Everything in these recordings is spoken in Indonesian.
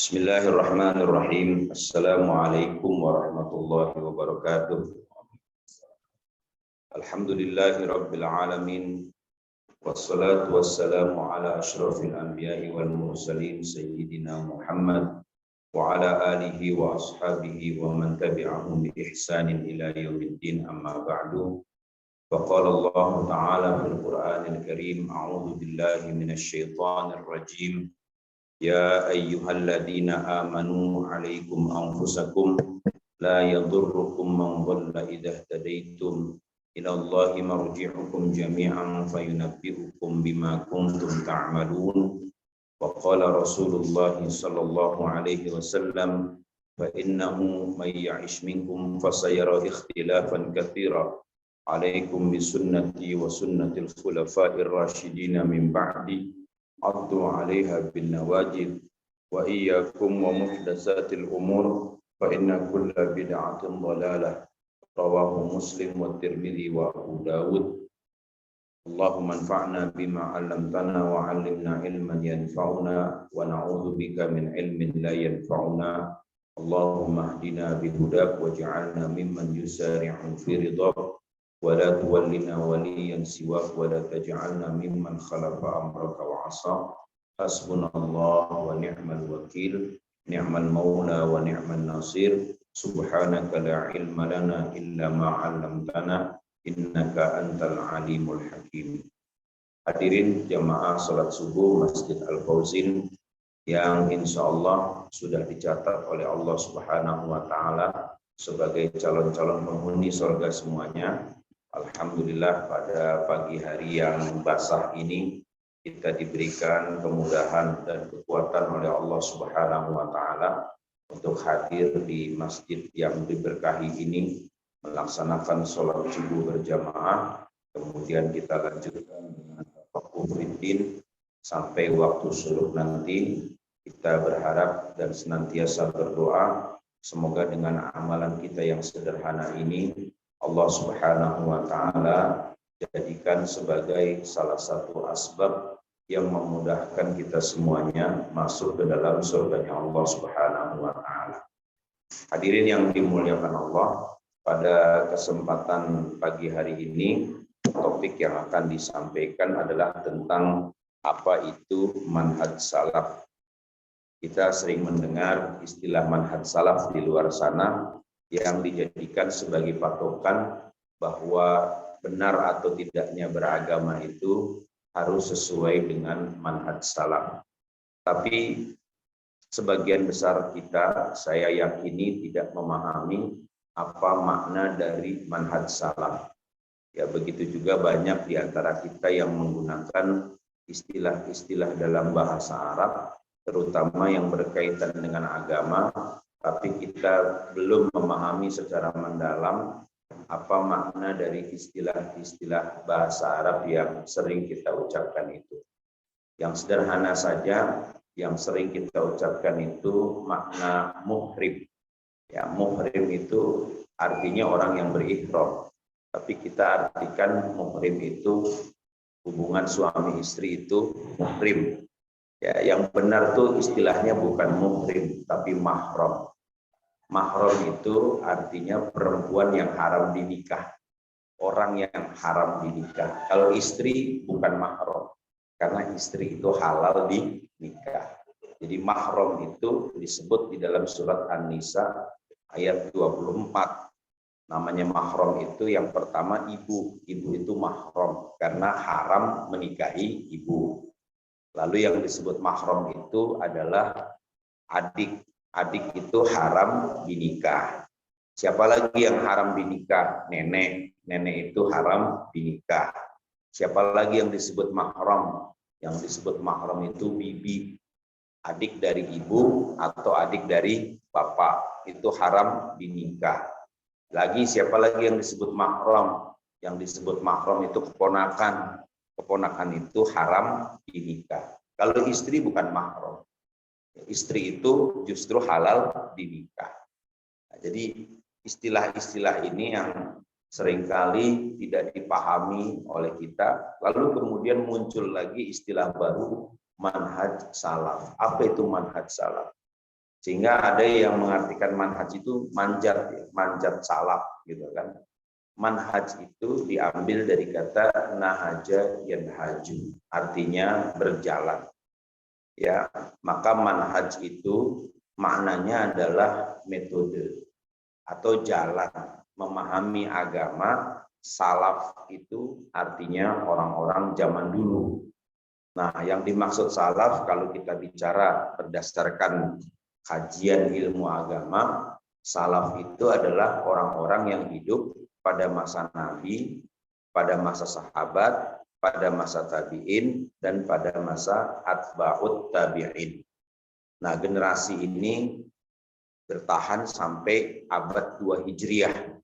Bismillahirrahmanirrahim. Assalamualaikum warahmatullahi wabarakatuh. Alhamdulillahirabbil alamin. Wassalatu wassalamu ala asyrafil anbiya'i wal mursalin sayyidina Muhammad wa ala alihi wa ashabihi wa man tabi'ahum bi ihsanin ila yaumiddin, amma ba'du. Faqala Allah ta'ala fil Qur'anil Karim, a'udzu billahi minasy syaithanir rajim. Ya ayyuhalladzina amanu 'alaikum anfusakum la yadurrukum man dhalla idza ihtadaitum ilallahi marji'ukum jami'an fayunabbi'ukum bima kuntum ta'malun. Wa qala Rasulullah sallallahu alaihi wasallam, fa innahu may ya'ish minkum fasayara ikhtilafan katsira 'alaikum bisunnati wa sunnatil khulafa'ir rasyidin min ba'di addu 'alaiha bin nawajid wa iyyakum wa muhdatsatil umur fa inna kulla bid'atin dhalalah. Rawahu Muslim wa Tirmidzi wa Abu Dawud. Allahumma anfa'na bima 'allamtana wa 'allimna ilman yanfa'una wa na'udzu bika min ilmin la yanfa'una. Allahumma hdina bihudak waj'alna mimman yusari'u fi ridhak wa la tuwallina waliyan siwak wa la taj'alna mimman khalafa amraka wa 'asa. Hasbunallah wa ni'mal wakil, ni'mal maula wa ni'mal nasir. Subhanaka la ilma lana illa ma 'allamtana innaka antal alimul hakim. Hadirin jamaah salat subuh Masjid Al-Fauzin yang insyaallah sudah dicatat oleh Allah Subhanahu wa taala sebagai calon-calon penghuni surga semuanya. Alhamdulillah, pada pagi hari yang basah ini kita diberikan kemudahan dan kekuatan oleh Allah Subhanahu wa taala untuk hadir di masjid yang diberkahi ini, melaksanakan sholat subuh berjamaah, kemudian kita lanjutkan dengan tafaqquh fiddin sampai waktu syuruk nanti. Kita berharap dan senantiasa berdoa semoga dengan amalan kita yang sederhana ini Allah Subhanahu wa taala jadikan sebagai salah satu asbab yang memudahkan kita semuanya masuk ke dalam surganya Allah Subhanahu wa taala. Hadirin yang dimuliakan Allah, pada kesempatan pagi hari ini topik yang akan disampaikan adalah tentang apa itu manhaj salaf. Kita sering mendengar istilah manhaj salaf di luar sana yang dijadikan sebagai patokan bahwa benar atau tidaknya beragama itu harus sesuai dengan manhaj salaf. Tapi sebagian besar kita, saya yakini, tidak memahami apa makna dari manhaj salaf. Ya, begitu juga banyak di antara kita yang menggunakan istilah-istilah dalam bahasa Arab, terutama yang berkaitan dengan agama, tapi kita belum memahami secara mendalam apa makna dari istilah-istilah bahasa Arab yang sering kita ucapkan itu. Yang sederhana saja, yang sering kita ucapkan itu makna muhrim. Ya, muhrim itu artinya orang yang berihram. Tapi kita artikan muhrim itu hubungan suami istri itu muhrim. Ya, yang benar tuh istilahnya bukan muhrim, tapi mahram. Mahram itu artinya perempuan yang haram dinikah, orang yang haram dinikah. Kalau istri bukan mahram, karena istri itu halal dinikah. Jadi mahram itu disebut di dalam surat An-Nisa ayat 24. Namanya mahram itu yang pertama ibu. Ibu itu mahram karena haram menikahi ibu. Lalu yang disebut mahram itu adalah adik. Adik itu haram dinikah. Siapa lagi yang haram dinikah? Nenek. Nenek itu haram dinikah. Siapa lagi yang disebut mahram? Yang disebut mahram itu bibi. Adik dari ibu atau adik dari bapak. Itu haram dinikah. Lagi siapa lagi yang disebut mahram? Yang disebut mahram itu keponakan. Keponakan itu haram dinikah. Kalau istri bukan mahram. Istri itu justru halal dinikah. Nah, jadi istilah-istilah ini yang seringkali tidak dipahami oleh kita. Lalu kemudian muncul lagi istilah baru, manhaj salaf. Apa itu manhaj salaf? Sehingga ada yang mengartikan manhaj itu manjat, ya, manjat salaf gitu kan. Manhaj itu diambil dari kata nahaja yanhaju, artinya berjalan. Ya, maka manhaj itu maknanya adalah metode atau jalan memahami agama. Salaf itu artinya orang-orang zaman dulu. Nah, yang dimaksud salaf kalau kita bicara berdasarkan kajian ilmu agama, salaf itu adalah orang-orang yang hidup pada masa Nabi, pada masa sahabat, pada masa tabi'in, dan pada masa atba'ut tabi'in. Nah, generasi ini bertahan sampai abad 2 Hijriah.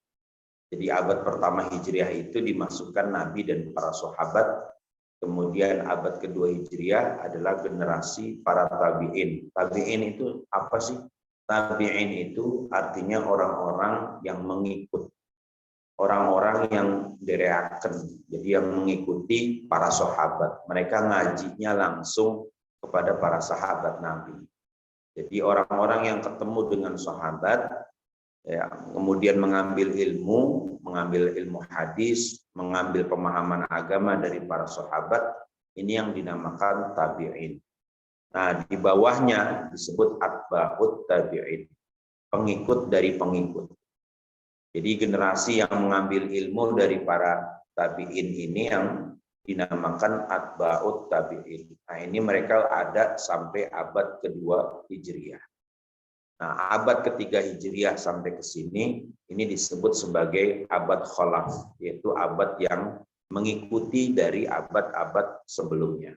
Jadi abad pertama Hijriah itu dimasukkan Nabi dan para sahabat. Kemudian abad kedua Hijriah adalah generasi para tabi'in. Tabi'in itu apa sih? Tabi'in itu artinya orang-orang yang mengikut. Orang-orang yang direaken, jadi yang mengikuti para sahabat. Mereka ngajinya langsung kepada para sahabat Nabi. Jadi orang-orang yang ketemu dengan sahabat, ya, kemudian mengambil ilmu hadis, mengambil pemahaman agama dari para sahabat, ini yang dinamakan tabi'in. Nah, di bawahnya disebut atba'ut tabi'in, pengikut dari pengikut. Jadi generasi yang mengambil ilmu dari para tabi'in ini yang dinamakan atba'ut tabi'in. Nah, ini mereka ada sampai abad kedua Hijriah. Nah, abad ketiga Hijriah sampai ke sini, ini disebut sebagai abad khalaf, yaitu abad yang mengikuti dari abad-abad sebelumnya.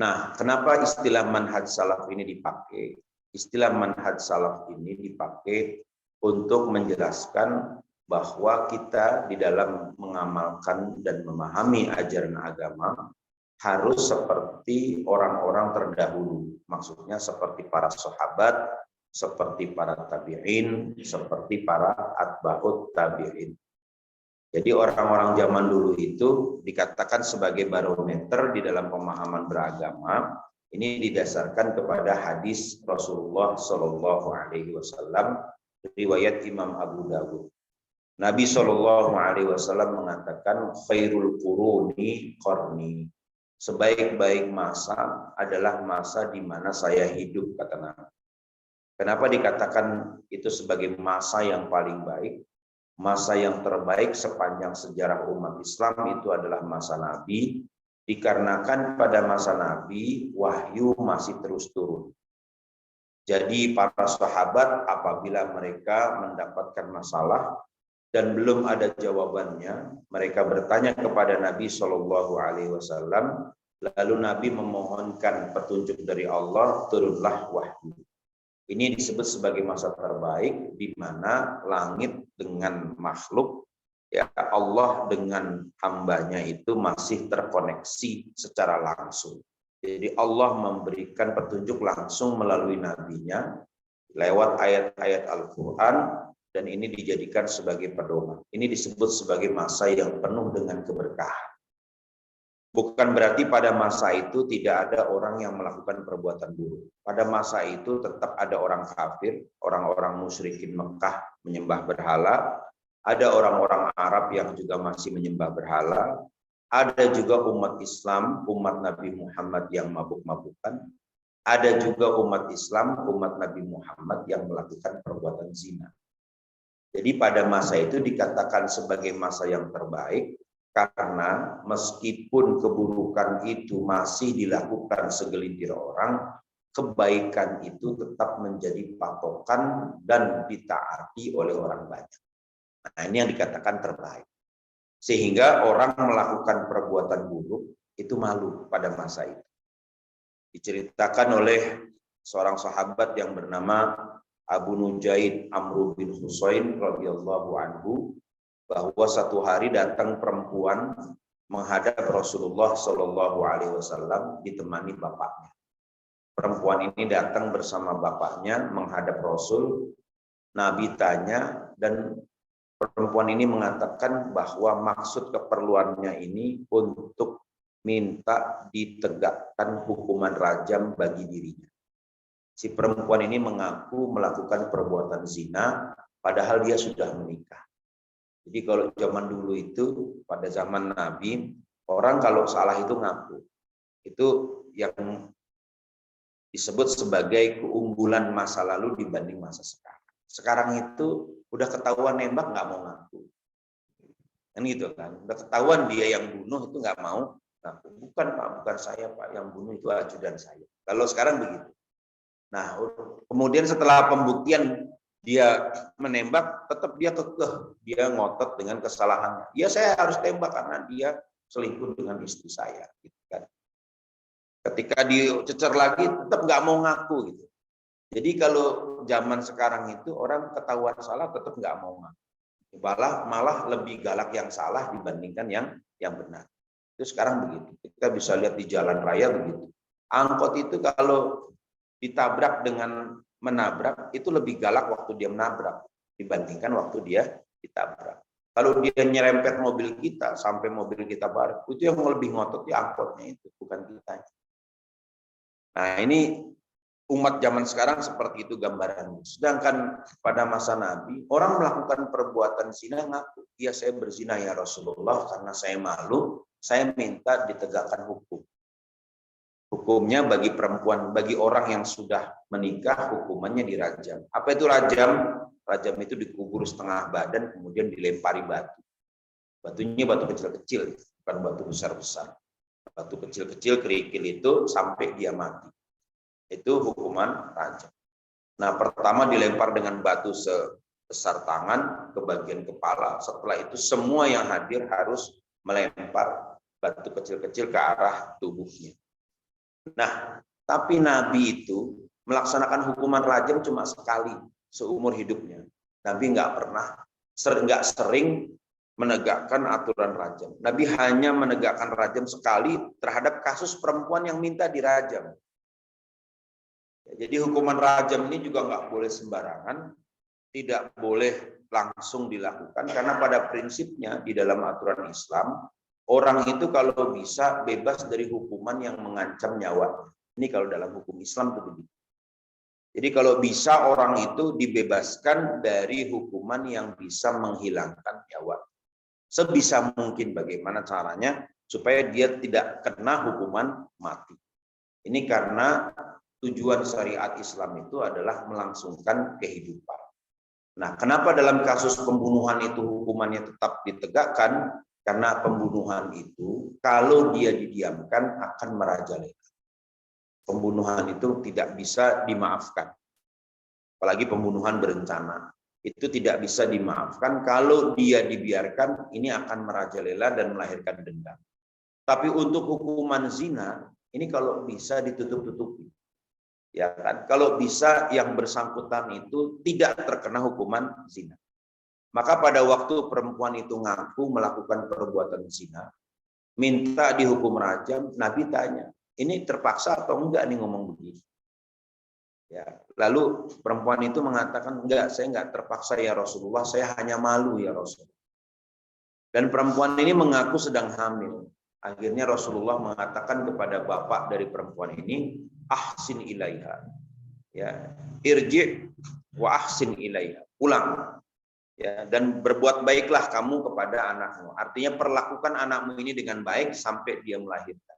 Nah, kenapa istilah manhaj salaf ini dipakai? Istilah manhaj salaf ini dipakai untuk menjelaskan bahwa kita di dalam mengamalkan dan memahami ajaran agama harus seperti orang-orang terdahulu. Maksudnya seperti para sahabat, seperti para tabi'in, seperti para atba'ut tabi'in. Jadi orang-orang zaman dulu itu dikatakan sebagai barometer di dalam pemahaman beragama. Ini didasarkan kepada hadis Rasulullah Shallallahu Alaihi Wasallam, riwayat Imam Abu Dawud. Nabi Shallallahu Alaihi Wasallam mengatakan khairul quruni qarni. Sebaik-baik masa adalah masa di mana saya hidup, kata Nabi. Kenapa dikatakan itu sebagai masa yang paling baik? Masa yang terbaik sepanjang sejarah umat Islam itu adalah masa Nabi, dikarenakan pada masa Nabi wahyu masih terus turun. Jadi para sahabat apabila mereka mendapatkan masalah dan belum ada jawabannya, mereka bertanya kepada Nabi Shallallahu Alaihi Wasallam, lalu Nabi memohonkan petunjuk dari Allah, turunlah wahyu. Ini disebut sebagai masa terbaik di mana langit dengan makhluk, ya Allah dengan hambanya itu masih terkoneksi secara langsung. Jadi Allah memberikan petunjuk langsung melalui nabinya lewat ayat-ayat Al-Quran, dan ini dijadikan sebagai pedoman. Ini disebut sebagai masa yang penuh dengan keberkahan. Bukan berarti pada masa itu tidak ada orang yang melakukan perbuatan buruk. Pada masa itu tetap ada orang kafir, orang-orang musyrikin Mekah menyembah berhala, ada orang-orang Arab yang juga masih menyembah berhala, ada juga umat Islam, umat Nabi Muhammad yang mabuk-mabukan, ada juga umat Islam, umat Nabi Muhammad yang melakukan perbuatan zina. Jadi pada masa itu dikatakan sebagai masa yang terbaik, karena meskipun keburukan itu masih dilakukan segelintir orang, kebaikan itu tetap menjadi patokan dan ditaati oleh orang banyak. Nah, ini yang dikatakan terbaik. Sehingga orang melakukan perbuatan buruk itu malu pada masa itu. Diceritakan oleh seorang sahabat yang bernama Abu Nujaid Amr bin Husain radhiyallahu anhu, bahwa satu hari datang perempuan menghadap Rasulullah Shallallahu Alaihi Wasallam ditemani bapaknya. Perempuan ini datang bersama bapaknya menghadap Rasul. Nabi tanya dan perempuan ini mengatakan bahwa maksud keperluannya ini untuk minta ditegakkan hukuman rajam bagi dirinya. Si perempuan ini mengaku melakukan perbuatan zina padahal dia sudah menikah. Jadi kalau zaman dulu itu, pada zaman Nabi, orang kalau salah itu ngaku. Itu yang disebut sebagai keunggulan masa lalu dibanding masa sekarang. Sekarang itu udah ketahuan nembak nggak mau ngaku. Kan gitu kan. Udah ketahuan dia yang bunuh itu nggak mau ngaku. Bukan Pak, bukan saya Pak, yang bunuh itu ajudan saya. Kalau sekarang begitu. Nah, kemudian setelah pembuktian dia menembak, tetap dia kekeh, dia ngotot dengan kesalahannya. Ya saya harus tembak karena dia selingkuh dengan istri saya. Gitu kan. Ketika dicecer lagi, tetap nggak mau ngaku. Gitu. Jadi kalau zaman sekarang itu orang ketahuan salah tetap nggak mau ngaku. Malah lebih galak yang salah dibandingkan yang benar. Itu sekarang begitu. Kita bisa lihat di jalan raya begitu. Angkot itu kalau ditabrak dengan menabrak itu lebih galak waktu dia menabrak dibandingkan waktu dia ditabrak. Kalau dia nyerempet mobil kita sampai mobil kita baret, itu yang lebih ngotot di angkotnya itu, bukan kita. Nah ini umat zaman sekarang seperti itu gambarannya. Sedangkan pada masa Nabi, orang melakukan perbuatan zina ngaku, ya saya berzina ya Rasulullah karena saya malu, saya minta ditegakkan hukum. Hukumnya bagi perempuan, bagi orang yang sudah menikah, hukumannya dirajam. Apa itu rajam? Rajam itu dikubur setengah badan, kemudian dilempari batu. Batunya batu kecil-kecil, bukan batu besar-besar. Batu kecil-kecil kerikil itu sampai dia mati. Itu hukuman rajam. Nah, pertama dilempar dengan batu sebesar tangan ke bagian kepala. Setelah itu semua yang hadir harus melempar batu kecil-kecil ke arah tubuhnya. Nah, tapi Nabi itu melaksanakan hukuman rajam cuma sekali seumur hidupnya. Nabi nggak sering menegakkan aturan rajam. Nabi hanya menegakkan rajam sekali terhadap kasus perempuan yang minta dirajam. Jadi hukuman rajam ini juga nggak boleh sembarangan, tidak boleh langsung dilakukan karena pada prinsipnya di dalam aturan Islam orang itu kalau bisa bebas dari hukuman yang mengancam nyawa. Ini kalau dalam hukum Islam itu begitu. Jadi kalau bisa orang itu dibebaskan dari hukuman yang bisa menghilangkan nyawa. Sebisa mungkin bagaimana caranya supaya dia tidak kena hukuman mati. Ini karena tujuan syariat Islam itu adalah melangsungkan kehidupan. Nah, kenapa dalam kasus pembunuhan itu hukumannya tetap ditegakkan? Karena pembunuhan itu kalau dia didiamkan akan merajalela. Pembunuhan itu tidak bisa dimaafkan. Apalagi pembunuhan berencana. Itu tidak bisa dimaafkan. Kalau dia dibiarkan, ini akan merajalela dan melahirkan dendam. Tapi untuk hukuman zina, ini kalau bisa ditutup-tutupi. Ya kan? Kalau bisa yang bersangkutan itu tidak terkena hukuman zina. Maka pada waktu perempuan itu ngaku melakukan perbuatan zina, minta dihukum rajam, Nabi tanya, ini terpaksa atau enggak nih ngomong begini? Ya, lalu perempuan itu mengatakan, enggak, saya enggak terpaksa ya Rasulullah, saya hanya malu ya Rasulullah. Dan perempuan ini mengaku sedang hamil. Akhirnya Rasulullah mengatakan kepada bapak dari perempuan ini, ahsin ilaiha. Ya, irji wa ahsin ilaiha. Pulang. Ya, dan berbuat baiklah kamu kepada anakmu. Artinya perlakukan anakmu ini dengan baik sampai dia melahirkan.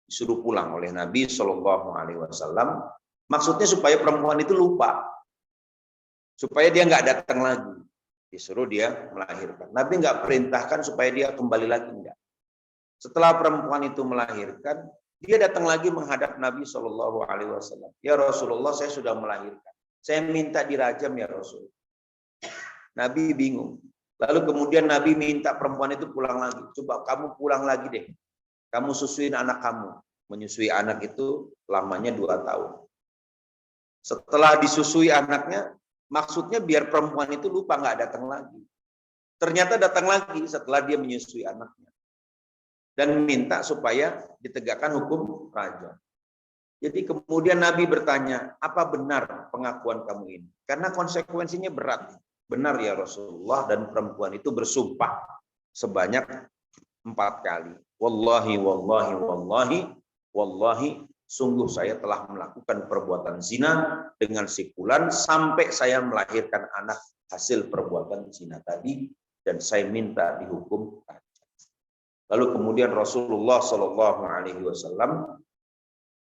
Disuruh pulang oleh Nabi Shallallahu Alaihi Wasallam. Maksudnya supaya perempuan itu lupa, supaya dia nggak datang lagi. Disuruh dia melahirkan. Nabi nggak perintahkan supaya dia kembali lagi, enggak. Setelah perempuan itu melahirkan, dia datang lagi menghadap Nabi Shallallahu Alaihi Wasallam. Ya Rasulullah, saya sudah melahirkan. Saya minta dirajam ya Rasul. Nabi bingung. Lalu kemudian Nabi minta perempuan itu pulang lagi. Coba kamu pulang lagi deh. Kamu susuin anak kamu. Menyusui anak itu lamanya 2 tahun. Setelah disusui anaknya, maksudnya biar perempuan itu lupa nggak datang lagi. Ternyata datang lagi setelah dia menyusui anaknya. Dan minta supaya ditegakkan hukum rajam. Jadi kemudian Nabi bertanya, apa benar pengakuan kamu ini? Karena konsekuensinya berat. Benar ya Rasulullah, dan perempuan itu bersumpah sebanyak 4 kali. Wallahi, wallahi, wallahi, wallahi, sungguh saya telah melakukan perbuatan zina dengan si fulan sampai saya melahirkan anak hasil perbuatan zina tadi, dan saya minta dihukum rajam. Lalu kemudian Rasulullah Shallallahu Alaihi Wasallam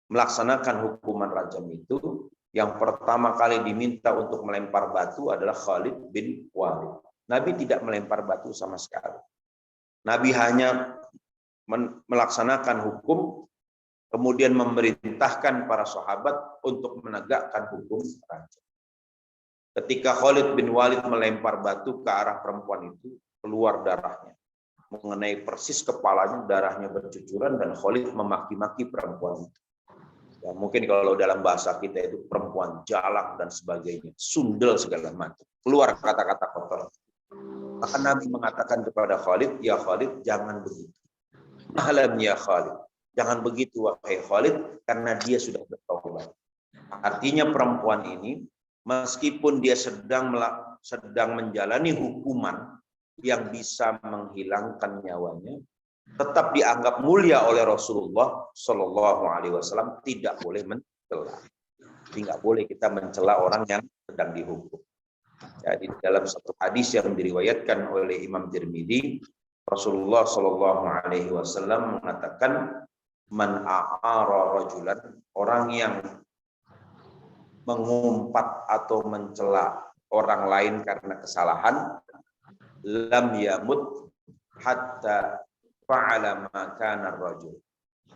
melaksanakan hukuman rajam itu. Yang pertama kali diminta untuk melempar batu adalah Khalid bin Walid. Nabi tidak melempar batu sama sekali. Nabi hanya melaksanakan hukum, kemudian memerintahkan para sahabat untuk menegakkan hukum rajam. Ketika Khalid bin Walid melempar batu ke arah perempuan itu, keluar darahnya. Mengenai persis kepalanya, darahnya bercucuran, dan Khalid memaki-maki perempuan itu. Ya, mungkin kalau dalam bahasa kita itu perempuan jalak dan sebagainya, sundel segala macam. Keluar kata-kata kotor. Maka Nabi mengatakan kepada Khalid, ya Khalid, jangan begitu. Mahalam ya Khalid. Jangan begitu wahai Khalid, karena dia sudah bertaubat. Artinya perempuan ini, meskipun dia sedang menjalani hukuman yang bisa menghilangkan nyawanya, tetap dianggap mulia oleh Rasulullah Shallallahu Alaihi Wasallam, tidak boleh mencela. Jadi nggak boleh kita mencela orang yang sedang dihukum. Jadi dalam satu hadis yang diriwayatkan oleh Imam Tirmidzi, Rasulullah Shallallahu Alaihi Wasallam mengatakan, man a'ara rajulan, orang yang mengumpat atau mencela orang lain karena kesalahan, lam yamut hatta fa'ala ma kana ar-rajul.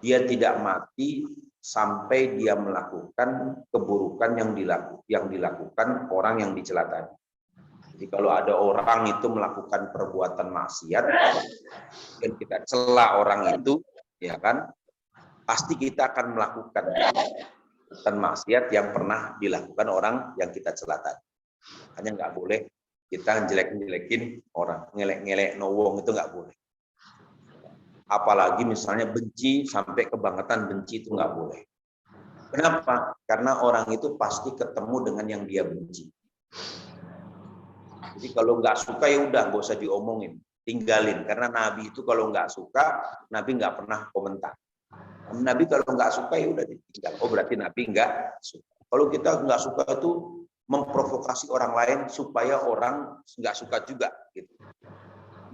Dia tidak mati sampai dia melakukan keburukan yang dilakukan orang yang dicela tadi. Jadi kalau ada orang itu melakukan perbuatan maksiat dan kita cela orang itu, ya kan, pasti kita akan melakukan perbuatan maksiat yang pernah dilakukan orang yang kita cela tadi. Hanya nggak boleh kita jelek-jelekin orang, ngelek-ngelek nowong, itu nggak boleh. Apalagi misalnya benci sampai kebangetan benci, itu nggak boleh. Kenapa? Karena orang itu pasti ketemu dengan yang dia benci. Jadi kalau nggak suka ya udah, nggak usah diomongin, tinggalin. Karena Nabi itu kalau nggak suka, Nabi nggak pernah komentar. Nabi kalau nggak suka ya udah ditinggal. Oh berarti Nabi nggak suka. Kalau kita nggak suka itu memprovokasi orang lain supaya orang nggak suka juga, gitu.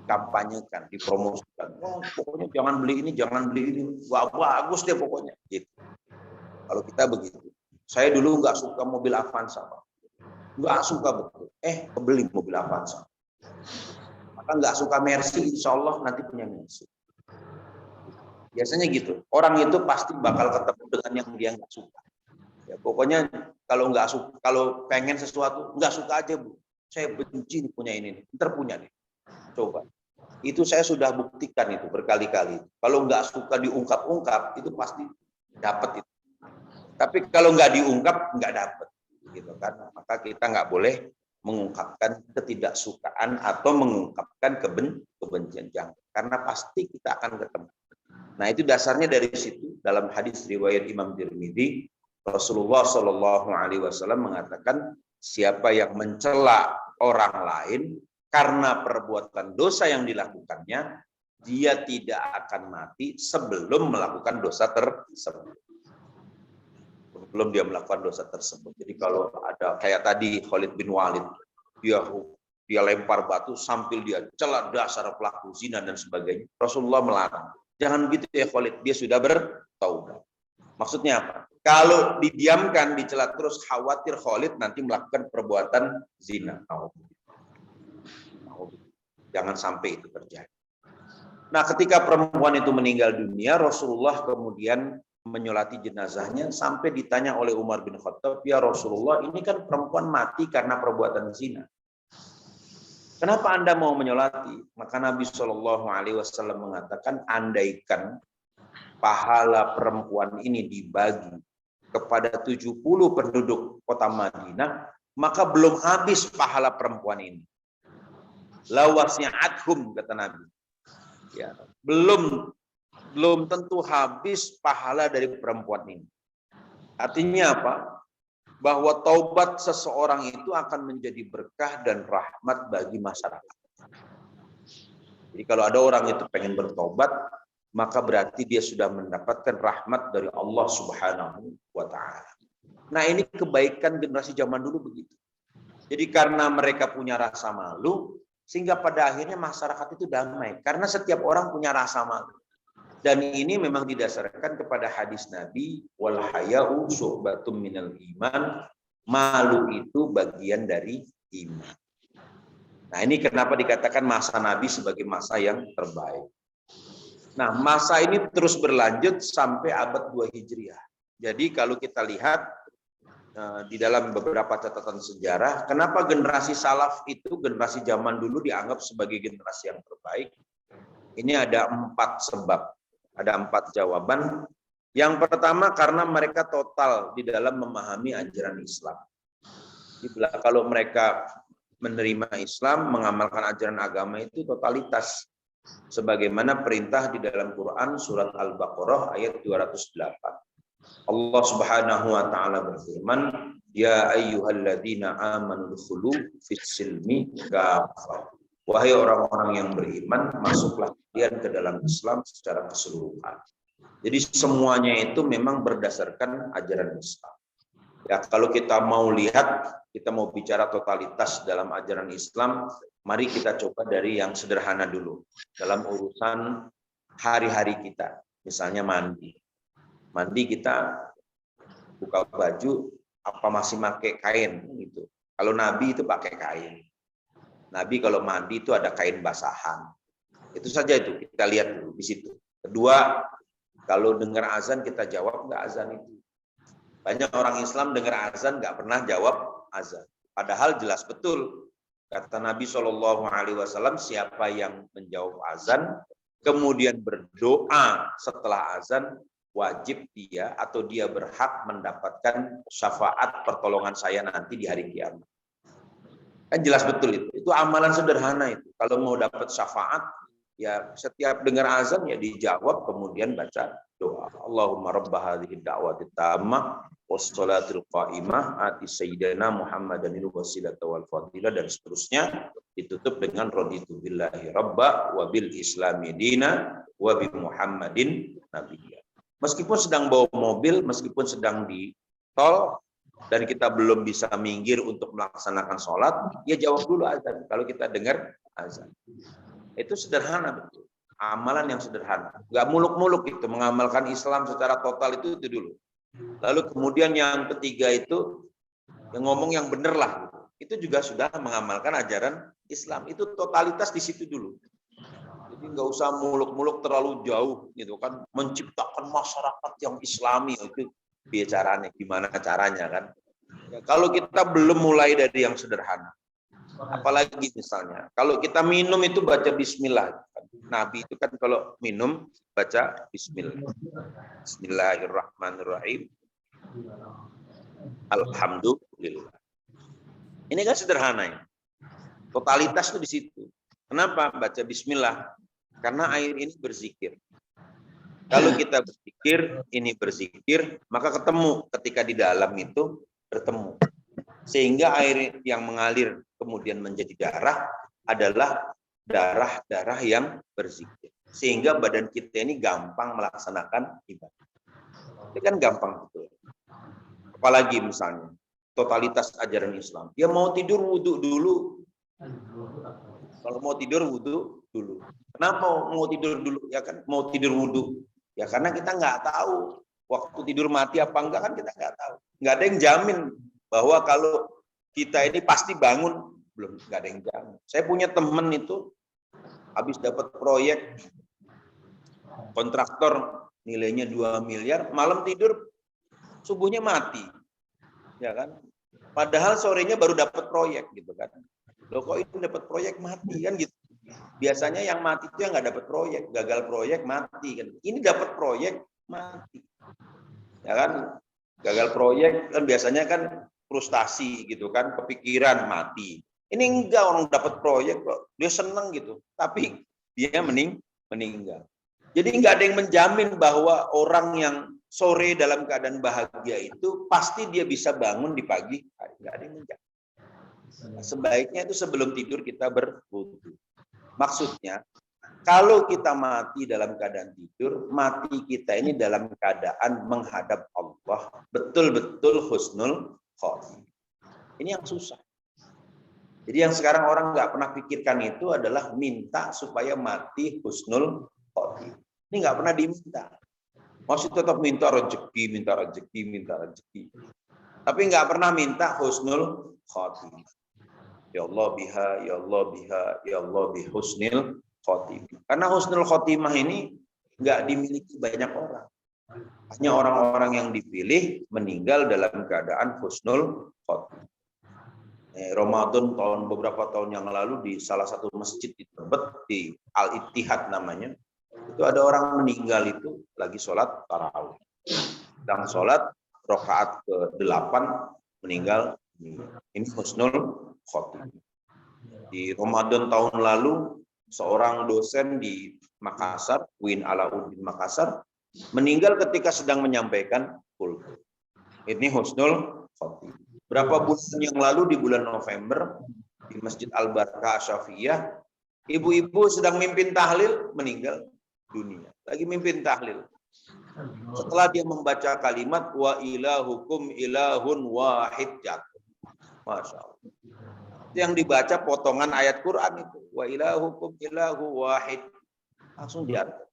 Kampanyekan, dipromosikan. Oh, pokoknya jangan beli ini, jangan beli ini. Wah, bagus deh pokoknya. Gitu. Kalau kita begitu. Saya dulu nggak suka mobil Avanza, Pak. Nggak suka betul. Kebeli mobil Avanza. Maka nggak suka Mercy, insya Allah nanti punya Mercy. Biasanya gitu. Orang itu pasti bakal ketemu dengan yang dia nggak suka. Ya, pokoknya kalau nggak suka, kalau pengen sesuatu nggak suka aja, Bu. Saya benci punya ini, ntar punya nih. Coba. Itu saya sudah buktikan itu berkali-kali. Kalau nggak suka diungkap-ungkap, itu pasti dapat itu. Tapi kalau nggak diungkap, nggak dapat. Gitu kan? Maka kita nggak boleh mengungkapkan ketidaksukaan atau mengungkapkan kebencian. Karena pasti kita akan ketemu. Nah itu dasarnya dari situ. Dalam hadis riwayat Imam Tirmidzi, Rasulullah Shallallahu Alaihi Wasallam mengatakan, siapa yang mencela orang lain karena perbuatan dosa yang dilakukannya, dia tidak akan mati sebelum melakukan dosa tersebut. Sebelum dia melakukan dosa tersebut. Jadi kalau ada kayak tadi Khalid bin Walid, dia lempar batu sambil dia cela dasar pelaku zina dan sebagainya. Rasulullah melarang. Jangan gitu ya Khalid, dia sudah bertaubat. Maksudnya apa? Kalau didiamkan, dicela terus, khawatir Khalid nanti melakukan perbuatan zina. Jangan sampai itu terjadi. Nah, ketika perempuan itu meninggal dunia, Rasulullah kemudian menyolati jenazahnya sampai ditanya oleh Umar bin Khattab, ya Rasulullah, ini kan perempuan mati karena perbuatan zina. Kenapa Anda mau menyolati? Maka Nabi Shallallahu Alaihi Wasallam mengatakan, andaikan pahala perempuan ini dibagi kepada 70 penduduk kota Madinah, maka belum habis pahala perempuan ini. Lawasnya adhum, kata Nabi. Ya, belum tentu habis pahala dari perempuan ini. Artinya apa? Bahwa taubat seseorang itu akan menjadi berkah dan rahmat bagi masyarakat. Jadi kalau ada orang itu pengen bertobat, maka berarti dia sudah mendapatkan rahmat dari Allah Subhanahu wa taala. Nah, ini kebaikan generasi zaman dulu begitu. Jadi karena mereka punya rasa malu, sehingga pada akhirnya masyarakat itu damai. Karena setiap orang punya rasa malu. Dan ini memang didasarkan kepada hadis Nabi, wal haya'u syu'batum minal iman. Malu itu bagian dari iman. Nah, ini kenapa dikatakan masa Nabi sebagai masa yang terbaik. Nah, masa ini terus berlanjut sampai abad 2 Hijriah. Jadi kalau kita lihat di dalam beberapa catatan sejarah, kenapa generasi salaf itu, generasi zaman dulu dianggap sebagai generasi yang terbaik? Ini ada 4 sebab, ada 4 jawaban. Yang pertama, karena mereka total di dalam memahami ajaran Islam. Kalau mereka menerima Islam, mengamalkan ajaran agama itu totalitas. Sebagaimana perintah di dalam Quran surat Al-Baqarah ayat 208. Allah Subhanahu wa taala berfirman, ya ayyuhalladzina amanu dkhulu fis-silmi kafah. Wahai orang-orang yang beriman, masuklah kalian ke dalam Islam secara keseluruhan. Jadi semuanya itu memang berdasarkan ajaran Islam. Ya, kalau kita mau lihat, kita mau bicara totalitas dalam ajaran Islam, mari kita coba dari yang sederhana dulu. Dalam urusan hari-hari kita, misalnya mandi. Mandi kita buka baju, apa masih pakai kain gitu. Kalau Nabi itu pakai kain. Nabi kalau mandi itu ada kain basahan. Itu saja itu, kita lihat dulu di situ. Kedua, kalau dengar azan kita jawab nggak azan itu. Banyak orang Islam dengar azan nggak pernah jawab azan. Padahal jelas betul kata Nabi SAW, siapa yang menjawab azan kemudian berdoa setelah azan, wajib dia atau dia berhak mendapatkan syafaat pertolongan saya nanti di hari kiamat. Kan jelas betul itu. Itu amalan sederhana itu. Kalau mau dapat syafaat, ya setiap dengar azan ya dijawab kemudian baca doa. Allahumma rabba hadhihi da'wati tammah wassalatul qa'imah ati sayyidina Muhammadanil wasilata wal fadilah, dan seterusnya, ditutup dengan raditu billahi rabba wa bil islami dina wa bi Muhammadin nabiyya. Meskipun sedang bawa mobil, meskipun sedang di tol, dan kita belum bisa minggir untuk melaksanakan sholat, ya jawab dulu azan. Kalau kita dengar azan. Itu sederhana betul. Amalan yang sederhana. Nggak muluk-muluk itu. Mengamalkan Islam secara total itu dulu. Lalu kemudian yang ketiga itu, yang ngomong yang benar lah. Itu juga sudah mengamalkan ajaran Islam. Itu totalitas di situ dulu. Jadi nggak usah muluk-muluk terlalu jauh gitu kan, menciptakan masyarakat yang Islami itu bicaranya gimana caranya kan. Ya, kalau kita belum mulai dari yang sederhana, apalagi misalnya kalau kita minum itu baca Bismillah. Nabi itu kan kalau minum baca Bismillah. Bismillahirrahmanirrahim. Alhamdulillah. Ini kan sederhana ya. Totalitas itu di situ. Kenapa baca Bismillah? Karena air ini berzikir. Kalau kita berzikir, ini berzikir, maka ketemu ketika di dalam itu bertemu. Sehingga air yang mengalir kemudian menjadi darah adalah darah-darah yang berzikir. Sehingga badan kita ini gampang melaksanakan ibadah. Itu kan gampang betul. Apalagi misalnya totalitas ajaran Islam. Dia mau tidur wudhu dulu. Kalau mau tidur wudhu dulu. Kenapa mau tidur dulu? Ya kan mau tidur wudhu. Ya karena kita nggak tahu waktu tidur mati apa enggak, kan kita nggak tahu. Nggak ada yang jamin bahwa kalau kita ini pasti bangun, belum, nggak ada yang jamin. Saya punya teman itu habis dapat proyek kontraktor nilainya 2 miliar, malam tidur subuhnya mati. Ya kan? Padahal sorenya baru dapat proyek gitu kan. Loh kok itu dapat proyek mati kan gitu. Biasanya yang mati itu yang nggak dapat proyek, gagal proyek mati kan. Ini dapat proyek mati, ya kan? Gagal proyek kan biasanya kan frustasi gitu kan, kepikiran mati. Ini enggak, orang dapat proyek kok dia seneng gitu, tapi dia meninggal. Jadi nggak ada yang menjamin bahwa orang yang sore dalam keadaan bahagia itu pasti dia bisa bangun di pagi hari. Nggak ada yang menjamin. Sebaiknya itu sebelum tidur kita berwudu. Maksudnya Kalau kita mati dalam keadaan tidur, mati kita ini dalam keadaan menghadap Allah. Betul-betul husnul khotimah. Ini yang susah. Jadi yang sekarang orang nggak pernah pikirkan itu adalah minta supaya mati husnul khotimah. Ini nggak pernah diminta. Masih tetap minta rezeki, minta rezeki, minta rezeki. Tapi nggak pernah minta husnul khotimah. Ya Allah biha, ya Allah biha, ya Allah bi husnul khotimah. Karena husnul khotimah ini nggak dimiliki banyak orang. Hanya orang-orang yang dipilih meninggal dalam keadaan husnul khotimah. Ramadan beberapa tahun yang lalu di salah satu masjid di Tebet, di Al-Ittihad namanya, itu ada orang meninggal itu lagi sholat tarawih. Dan sholat rakaat ke-8 meninggal. Ini husnul khotimah. Di Ramadan tahun lalu seorang dosen di Makassar, Win Alauddin Makassar, meninggal ketika sedang menyampaikan kultum. Ini husnul khotimah. Berapa bulan yang lalu di bulan November di Masjid Al-Barkah Syafiyah, ibu-ibu sedang mimpin tahlil meninggal dunia. Lagi mimpin tahlil. Setelah dia membaca kalimat wa ilahukum ilahun wahid jatuh. Masya Allah. Yang dibaca potongan ayat Quran itu. Wa ilahukum ilahu wahid. Langsung jatuh.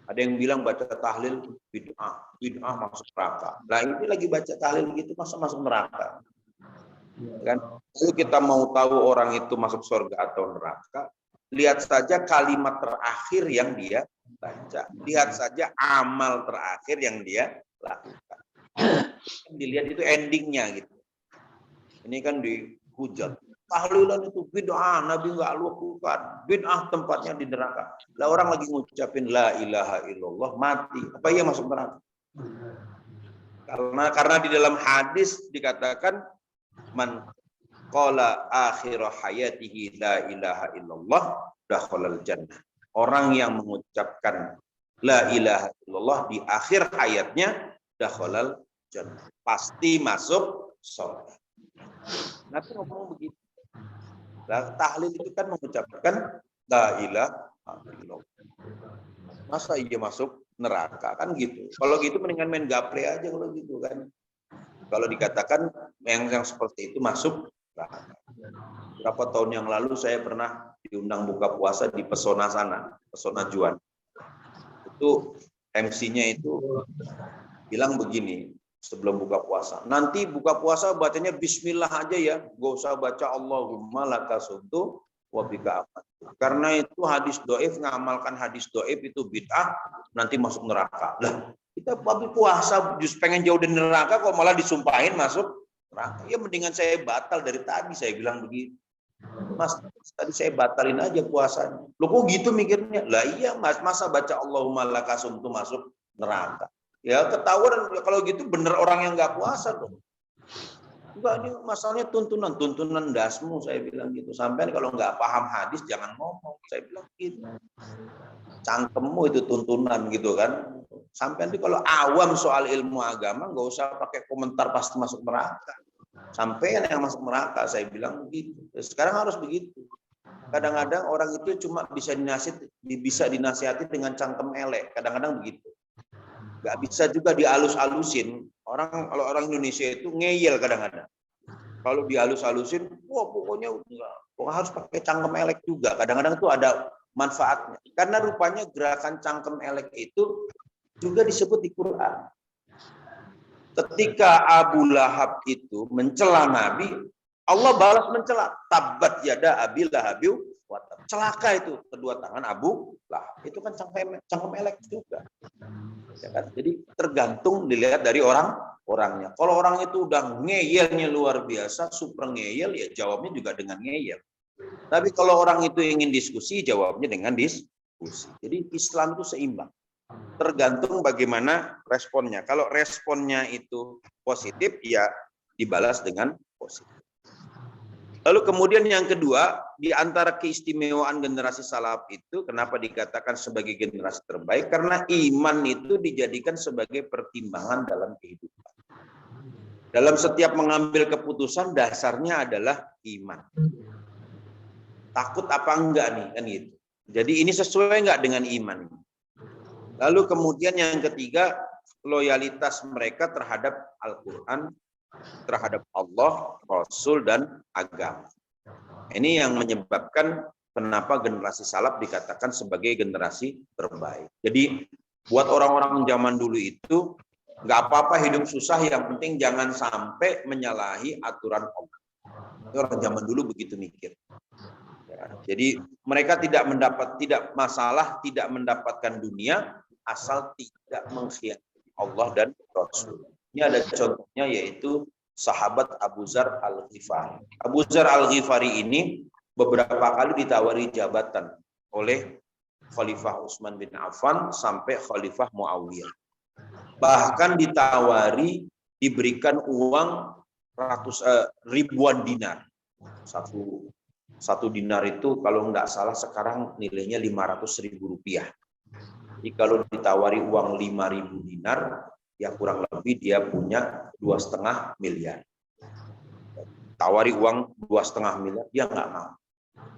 Ada yang bilang baca tahlil bid'ah masuk neraka. Nah ini lagi baca tahlil begitu masa masuk neraka. Kan? Kalau kita mau tahu orang itu masuk surga atau neraka, lihat saja kalimat terakhir yang dia baca. Lihat saja amal terakhir yang dia lakukan. Dilihat itu endingnya gitu. Ini kan dihujat. Tahlilan itu bid'ah, Nabi nggak lakukan. Bid'ah tempatnya di neraka. Lah orang lagi ngucapin la ilaha illallah mati. Apa iya masuk neraka? Karena di dalam hadis dikatakan man qala akhir hayatihi la ilaha illallah dakhalal jannah. Orang yang mengucapkan la ilaha illallah di akhir hayatnya dakhalal jannah. Pasti masuk surga. Nabi ngomong begitu. Nah, tahlil itu kan mengucapkan la ilaha illallah. Masa iya masuk neraka kan gitu. Kalau gitu mendingan main gaple aja kalau gitu kan. Kalau dikatakan yang seperti itu masuk neraka. Berapa tahun yang lalu saya pernah diundang buka puasa di Pesona sana, Pesona Juan. Itu MC-nya itu bilang begini. Sebelum buka puasa. Nanti buka puasa bacanya bismillah aja ya. Gak usah baca Allahumma lakasumtu wa bika amantu. Karena itu hadis doif, ngamalkan hadis doif itu bid'ah, nanti masuk neraka. Lah, kita habis puasa just pengen jauh dari neraka kok malah disumpahin masuk neraka. Ya mendingan saya batal dari tadi, saya bilang begitu. Mas, tadi saya batalin aja puasanya. Loh kok gitu mikirnya? Lah iya mas, masa baca Allahumma lakasumtu masuk neraka? Ya ketahuan kalau gitu bener orang yang nggak puasa tuh. Enggak, ini masalahnya tuntunan dasmu, saya bilang gitu. Sampai kalau nggak paham hadis jangan ngomong, saya bilang gitu. Cangkemmu itu tuntunan gitu kan. Sampai nanti kalau awam soal ilmu agama nggak usah pakai komentar pasti masuk neraka. Sampai yang masuk neraka, saya bilang begitu. Sekarang harus begitu. Kadang-kadang orang itu cuma bisa dinasihati dengan cangkem elek. Kadang-kadang begitu. Gak bisa juga dialus-alusin. Kalau orang Indonesia itu ngeyel kadang-kadang. Kalau dialus-alusin, wah pokoknya harus pakai cangkem elek juga. Kadang-kadang itu ada manfaatnya. Karena rupanya gerakan cangkem elek itu juga disebut di Quran. Ketika Abu Lahab itu mencela Nabi, Allah balas mencela. Tabbat yada Abi Lahabi wa tab. Celaka itu kedua tangan Abu Lahab. Itu kan cangkem elek juga. Ya kan? Jadi tergantung dilihat dari orangnya. Kalau orang itu udah ngeyelnya luar biasa, super ngeyel, ya jawabnya juga dengan ngeyel. Tapi kalau orang itu ingin diskusi, jawabnya dengan diskusi. Jadi Islam itu seimbang. Tergantung bagaimana responnya. Kalau responnya itu positif, ya dibalas dengan positif. Lalu kemudian yang kedua, di antara keistimewaan generasi salaf itu, kenapa dikatakan sebagai generasi terbaik? Karena iman itu dijadikan sebagai pertimbangan dalam kehidupan. Dalam setiap mengambil keputusan, dasarnya adalah iman. Takut apa enggak nih, kan gitu. Jadi ini sesuai nggak dengan iman? Lalu kemudian yang ketiga, loyalitas mereka terhadap Al-Quran, terhadap Allah, Rasul, dan agama. Ini yang menyebabkan kenapa generasi salaf dikatakan sebagai generasi terbaik. Jadi buat orang-orang zaman dulu itu nggak apa-apa hidup susah, yang penting jangan sampai menyalahi aturan Allah. Itu orang zaman dulu begitu mikir. Ya, jadi mereka tidak mendapatkan dunia asal tidak mengkhianati Allah dan Rasul. Ini ada contohnya, yaitu sahabat Abu Dzar Al-Ghifari. Abu Dzar Al-Ghifari ini beberapa kali ditawari jabatan oleh Khalifah Utsman bin Affan sampai Khalifah Muawiyah. Bahkan ditawari diberikan uang ribuan dinar. Satu dinar itu kalau nggak salah sekarang nilainya 500.000 rupiah. Jadi kalau ditawari uang 5.000 dinar, ya kurang lebih dia punya 2,5 miliar. Tawari uang 2,5 miliar, dia nggak mau.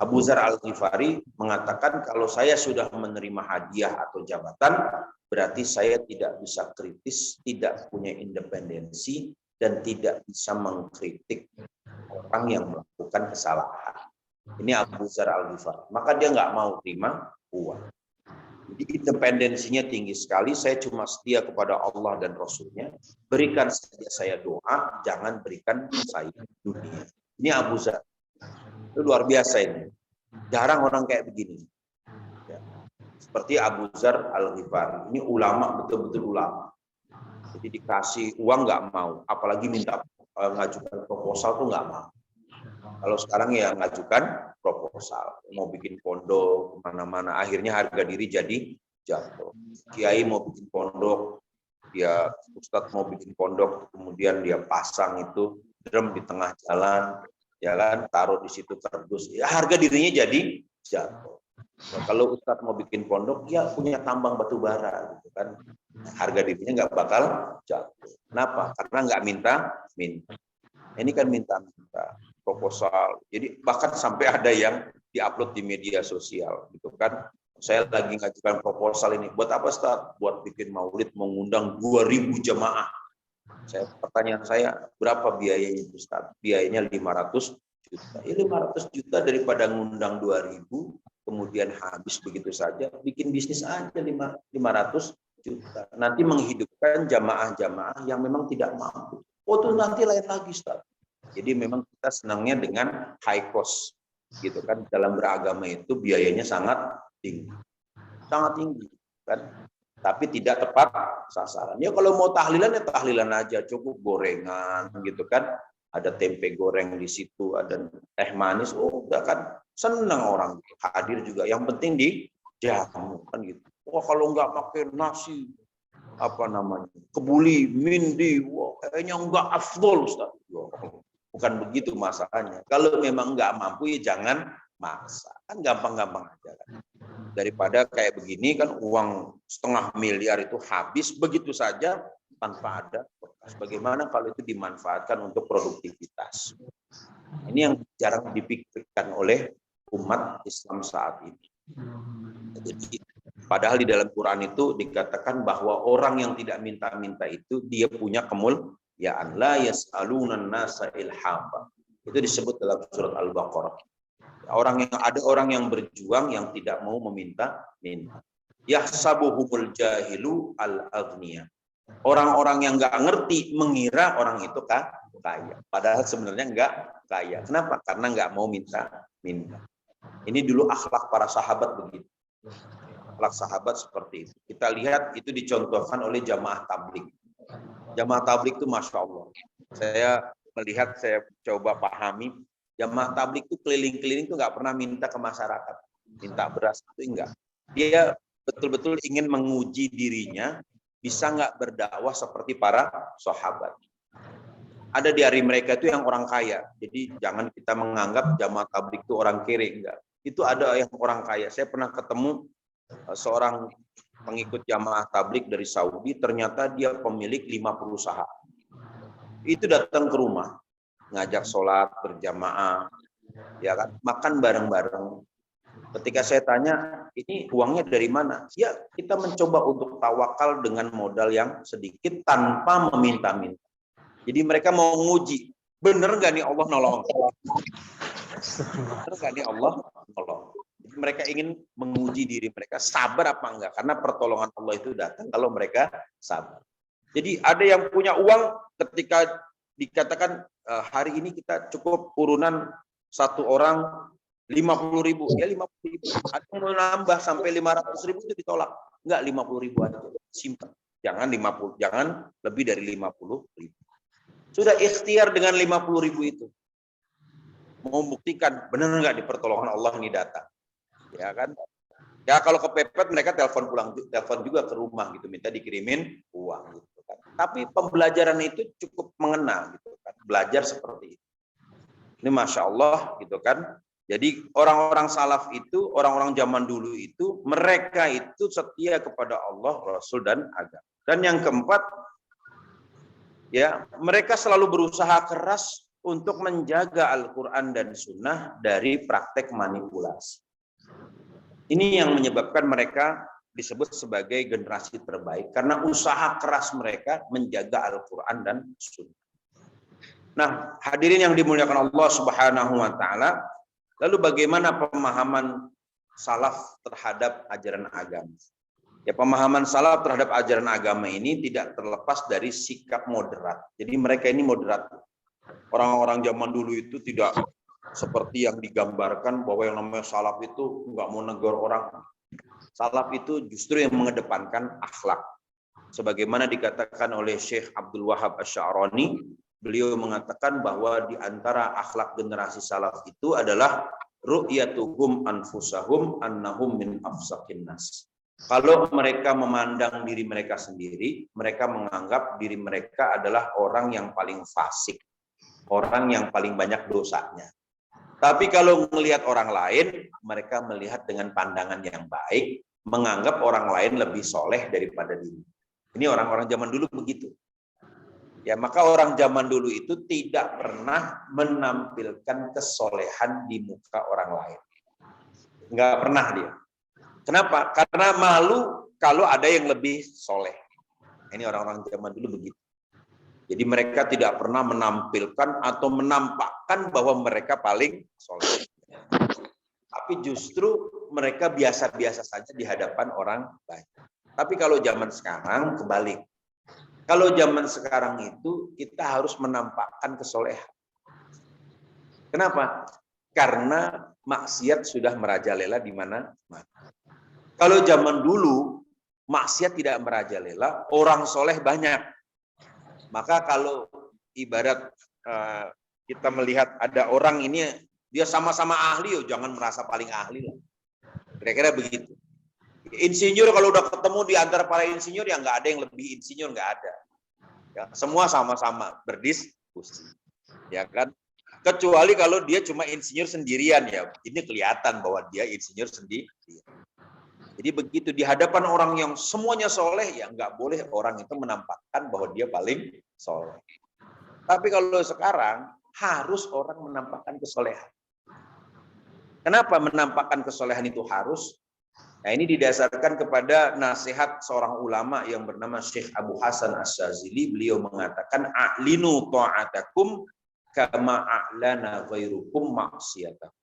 Abu Dzar Al-Ghifari mengatakan, kalau saya sudah menerima hadiah atau jabatan, berarti saya tidak bisa kritis, tidak punya independensi, dan tidak bisa mengkritik orang yang melakukan kesalahan. Ini Abu Dzar Al-Ghifari. Maka dia nggak mau terima uang. Jadi independensinya tinggi sekali. Saya cuma setia kepada Allah dan Rasulnya. Berikan saja saya doa, jangan berikan saya dunia. Ini Abu Dzar. Itu luar biasa ini. Jarang orang kayak begini. Ya. Seperti Abu Dzar Al-Ghifari. Ini ulama, betul-betul ulama. Jadi dikasih uang nggak mau. Apalagi minta ngajukan proposal tuh nggak mau. Kalau sekarang ya ngajukan proposal, mau bikin pondok kemana-mana, akhirnya harga diri jadi jatuh. Kiai mau bikin pondok, dia Ustadz mau bikin pondok, kemudian dia pasang itu drum di tengah jalan, jalan taruh di situ kardus, ya harga dirinya jadi jatuh. Nah, kalau Ustadz mau bikin pondok, ya punya tambang batu bara, gitu kan, harga dirinya nggak bakal jatuh. Kenapa? Karena nggak minta. Ini kan minta proposal. Jadi bahkan sampai ada yang diupload di media sosial, gitu kan. Saya lagi ngajukan proposal ini. Buat apa, Ustaz? Buat bikin maulid, mengundang 2.000 jemaah. Pertanyaan saya, berapa biayanya, Ustaz? Biayanya 500 juta. Ya 500 juta daripada ngundang 2.000, kemudian habis begitu saja. Bikin bisnis aja 500 juta. Nanti menghidupkan jamaah-jamaah yang memang tidak mampu. Oh, itu nanti lain lagi, Ustaz. Jadi memang kita senangnya dengan high cost, gitu kan. Dalam beragama itu biayanya sangat tinggi, kan. Tapi tidak tepat sasaran. Ya kalau mau tahlilan ya tahlilan aja, cukup gorengan, gitu kan. Ada tempe goreng di situ, ada teh manis, oh udah kan senang orang hadir juga. Yang penting dijamu kan gitu. Wah kalau nggak pakai nasi, kebuli, mindi, wah, kayaknya nggak afdol, Ustaz. Bukan begitu masalahnya. Kalau memang nggak mampu ya jangan maksa. Kan gampang-gampang aja kan. Daripada kayak begini kan uang 0,5 miliar itu habis begitu saja tanpa ada bekas. Bagaimana kalau itu dimanfaatkan untuk produktivitas? Ini yang jarang dipikirkan oleh umat Islam saat ini. Jadi padahal di dalam Quran itu dikatakan bahwa orang yang tidak minta-minta itu dia punya kemuliaan. La yas'alunan nasa ilhaba. Itu disebut dalam surat Al-Baqarah. Ada orang yang berjuang yang tidak mau meminta-minta. Yahsabuhumul jahilu al-aghniya. Orang-orang yang nggak ngerti mengira orang itu kaya. Padahal sebenarnya nggak kaya. Kenapa? Karena nggak mau minta-minta. Ini dulu akhlak para sahabat begitu. Akhlak sahabat seperti itu. Kita lihat itu dicontohkan oleh jamaah tabligh. Jamaah tabligh itu Masya Allah. Saya melihat, saya coba pahami. Jamaah tabligh itu keliling-keliling itu nggak pernah minta ke masyarakat. Minta beras itu enggak. Dia betul-betul ingin menguji dirinya, bisa nggak berdakwah seperti para sahabat. Ada di hari mereka itu yang orang kaya. Jadi jangan kita menganggap jamaah tabligh itu orang kere, enggak. Itu ada yang orang kaya. Saya pernah ketemu seorang pengikut jamaah tabligh dari Saudi, ternyata dia pemilik 5 perusahaan. Itu datang ke rumah, ngajak sholat berjamaah, ya kan, makan bareng-bareng. Ketika saya tanya, ini uangnya dari mana? Ya, kita mencoba untuk tawakal dengan modal yang sedikit tanpa meminta-minta. Jadi mereka mau nguji, bener nggak nih Allah nolong? Bener nggak nih Allah nolong? Jadi mereka ingin menguji diri mereka, sabar apa enggak? Karena pertolongan Allah itu datang kalau mereka sabar. Jadi ada yang punya uang ketika dikatakan hari ini kita cukup urunan satu orang 50.000, ya 50.000. Ada yang mau nambah sampai 500.000 itu ditolak. Enggak, 50.000 aja. Simpan. Jangan 50, jangan lebih dari 50.000. Sudah ikhtiar dengan 50.000 itu. Mau buktikan benar enggak di pertolongan Allah ini datang. Ya kan? Ya kalau kepepet mereka telepon juga ke rumah gitu, minta dikirimin uang gitu kan. Tapi pembelajaran itu cukup mengena gitu kan. Belajar seperti itu. Ini Masya Allah gitu kan. Jadi orang-orang salaf itu, orang-orang zaman dulu itu, mereka itu setia kepada Allah, Rasul, dan agama. Dan yang keempat, ya mereka selalu berusaha keras untuk menjaga Al-Quran dan Sunnah dari praktek manipulasi. Ini yang menyebabkan mereka disebut sebagai generasi terbaik, karena usaha keras mereka menjaga Al-Quran dan Sunnah. Nah, hadirin yang dimuliakan Allah Subhanahu wa Ta'ala, lalu bagaimana pemahaman salaf terhadap ajaran agama? Ya, pemahaman salaf terhadap ajaran agama ini tidak terlepas dari sikap moderat. Jadi mereka ini moderat. Orang-orang zaman dulu itu tidak seperti yang digambarkan bahwa yang namanya salaf itu nggak mau negur orang. Salaf itu justru yang mengedepankan akhlak. Sebagaimana dikatakan oleh Syekh Abdul Wahab Asy-Sya'rani, beliau mengatakan bahwa di antara akhlak generasi salaf itu adalah ru'yatuhum anfusahum annahum min afsakin nas. Kalau mereka memandang diri mereka sendiri, mereka menganggap diri mereka adalah orang yang paling fasik, orang yang paling banyak dosanya. Tapi kalau melihat orang lain, mereka melihat dengan pandangan yang baik, menganggap orang lain lebih soleh daripada diri. Ini orang-orang zaman dulu begitu. Ya, maka orang zaman dulu itu tidak pernah menampilkan kesolehan di muka orang lain. Nggak pernah dia. Kenapa? Karena malu kalau ada yang lebih soleh. Ini orang-orang zaman dulu begitu. Jadi mereka tidak pernah menampilkan atau menampakkan bahwa mereka paling soleh. Tapi justru mereka biasa-biasa saja di hadapan orang lain. Tapi kalau zaman sekarang kebalik. Kalau zaman sekarang itu kita harus menampakkan kesolehan. Kenapa? Karena maksiat sudah merajalela di mana-mana. Kalau zaman dulu maksiat tidak merajalela, orang soleh banyak. Maka kalau ibarat kita melihat ada orang ini dia sama-sama ahli, jangan merasa paling ahli lah. Kira-kira begitu. Insinyur kalau udah ketemu di antara para insinyur yang nggak ada yang lebih insinyur, nggak ada. Ya, semua sama-sama berdiskusi, ya kan? Kecuali kalau dia cuma insinyur sendirian, ya ini kelihatan bahwa dia insinyur sendiri. Jadi begitu di hadapan orang yang semuanya soleh, ya nggak boleh orang itu menampakkan bahwa dia paling soleh. Tapi kalau sekarang harus orang menampakkan kesolehan. Kenapa menampakkan kesolehan itu harus? Nah, ini didasarkan kepada nasihat seorang ulama yang bernama Syekh Abu Hasan Asy-Syadzili. Beliau mengatakan, a'linu ta'atakum kama a'lana ghairukum maksiyatakum.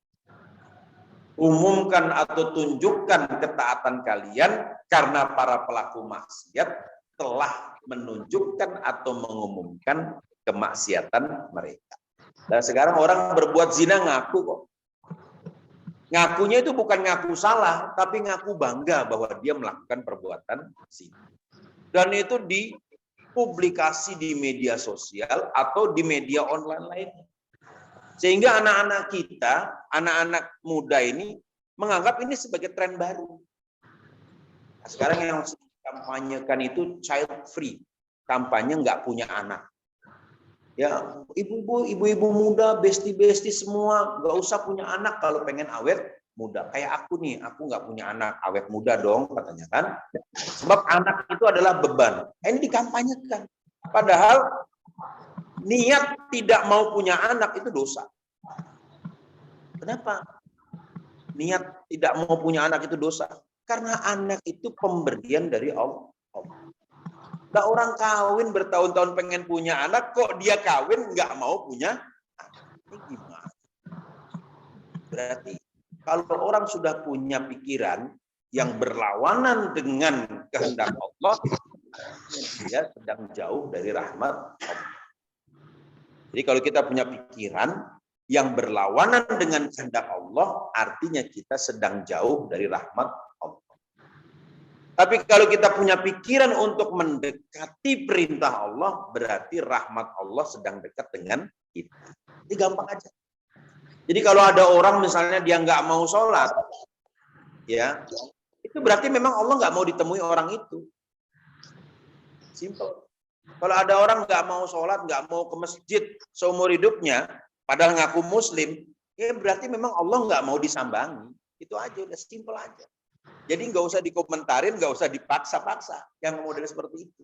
Umumkan atau tunjukkan ketaatan kalian karena para pelaku maksiat telah menunjukkan atau mengumumkan kemaksiatan mereka. Dan sekarang orang berbuat zina ngaku kok. Ngakunya itu bukan ngaku salah, tapi ngaku bangga bahwa dia melakukan perbuatan zina. Dan itu dipublikasi di media sosial atau di media online lainnya. Sehingga anak-anak kita, anak-anak muda ini menganggap ini sebagai tren baru. Nah, sekarang yang kampanyekan itu child free, kampanye nggak punya anak. Ya, ibu-ibu muda, besti-besti semua nggak usah punya anak kalau pengen awet muda. Kayak aku nih, aku nggak punya anak, awet muda dong katanya kan. Sebab anak itu adalah beban. Ini dikampanyekan. Padahal niat tidak mau punya anak itu dosa. Kenapa? niat tidak mau punya anak itu dosa. Karena anak itu pemberian dari Allah. Nah, orang kawin bertahun-tahun pengen punya anak, kok dia kawin nggak mau punya anak. Ini gimana? Berarti kalau orang sudah punya pikiran yang berlawanan dengan kehendak Allah, dia sedang jauh dari rahmat Allah. Jadi kalau kita punya pikiran yang berlawanan dengan kehendak Allah, artinya kita sedang jauh dari rahmat Allah. Tapi kalau kita punya pikiran untuk mendekati perintah Allah, berarti rahmat Allah sedang dekat dengan kita. Ini gampang aja. Jadi kalau ada orang misalnya dia nggak mau sholat, ya itu berarti memang Allah nggak mau ditemui orang itu. Simple. Kalau ada orang nggak mau sholat, nggak mau ke masjid seumur hidupnya, padahal ngaku muslim, ya berarti memang Allah nggak mau disambangi. Itu aja, udah simple aja. Jadi nggak usah dikomentarin, nggak usah dipaksa-paksa yang model seperti itu.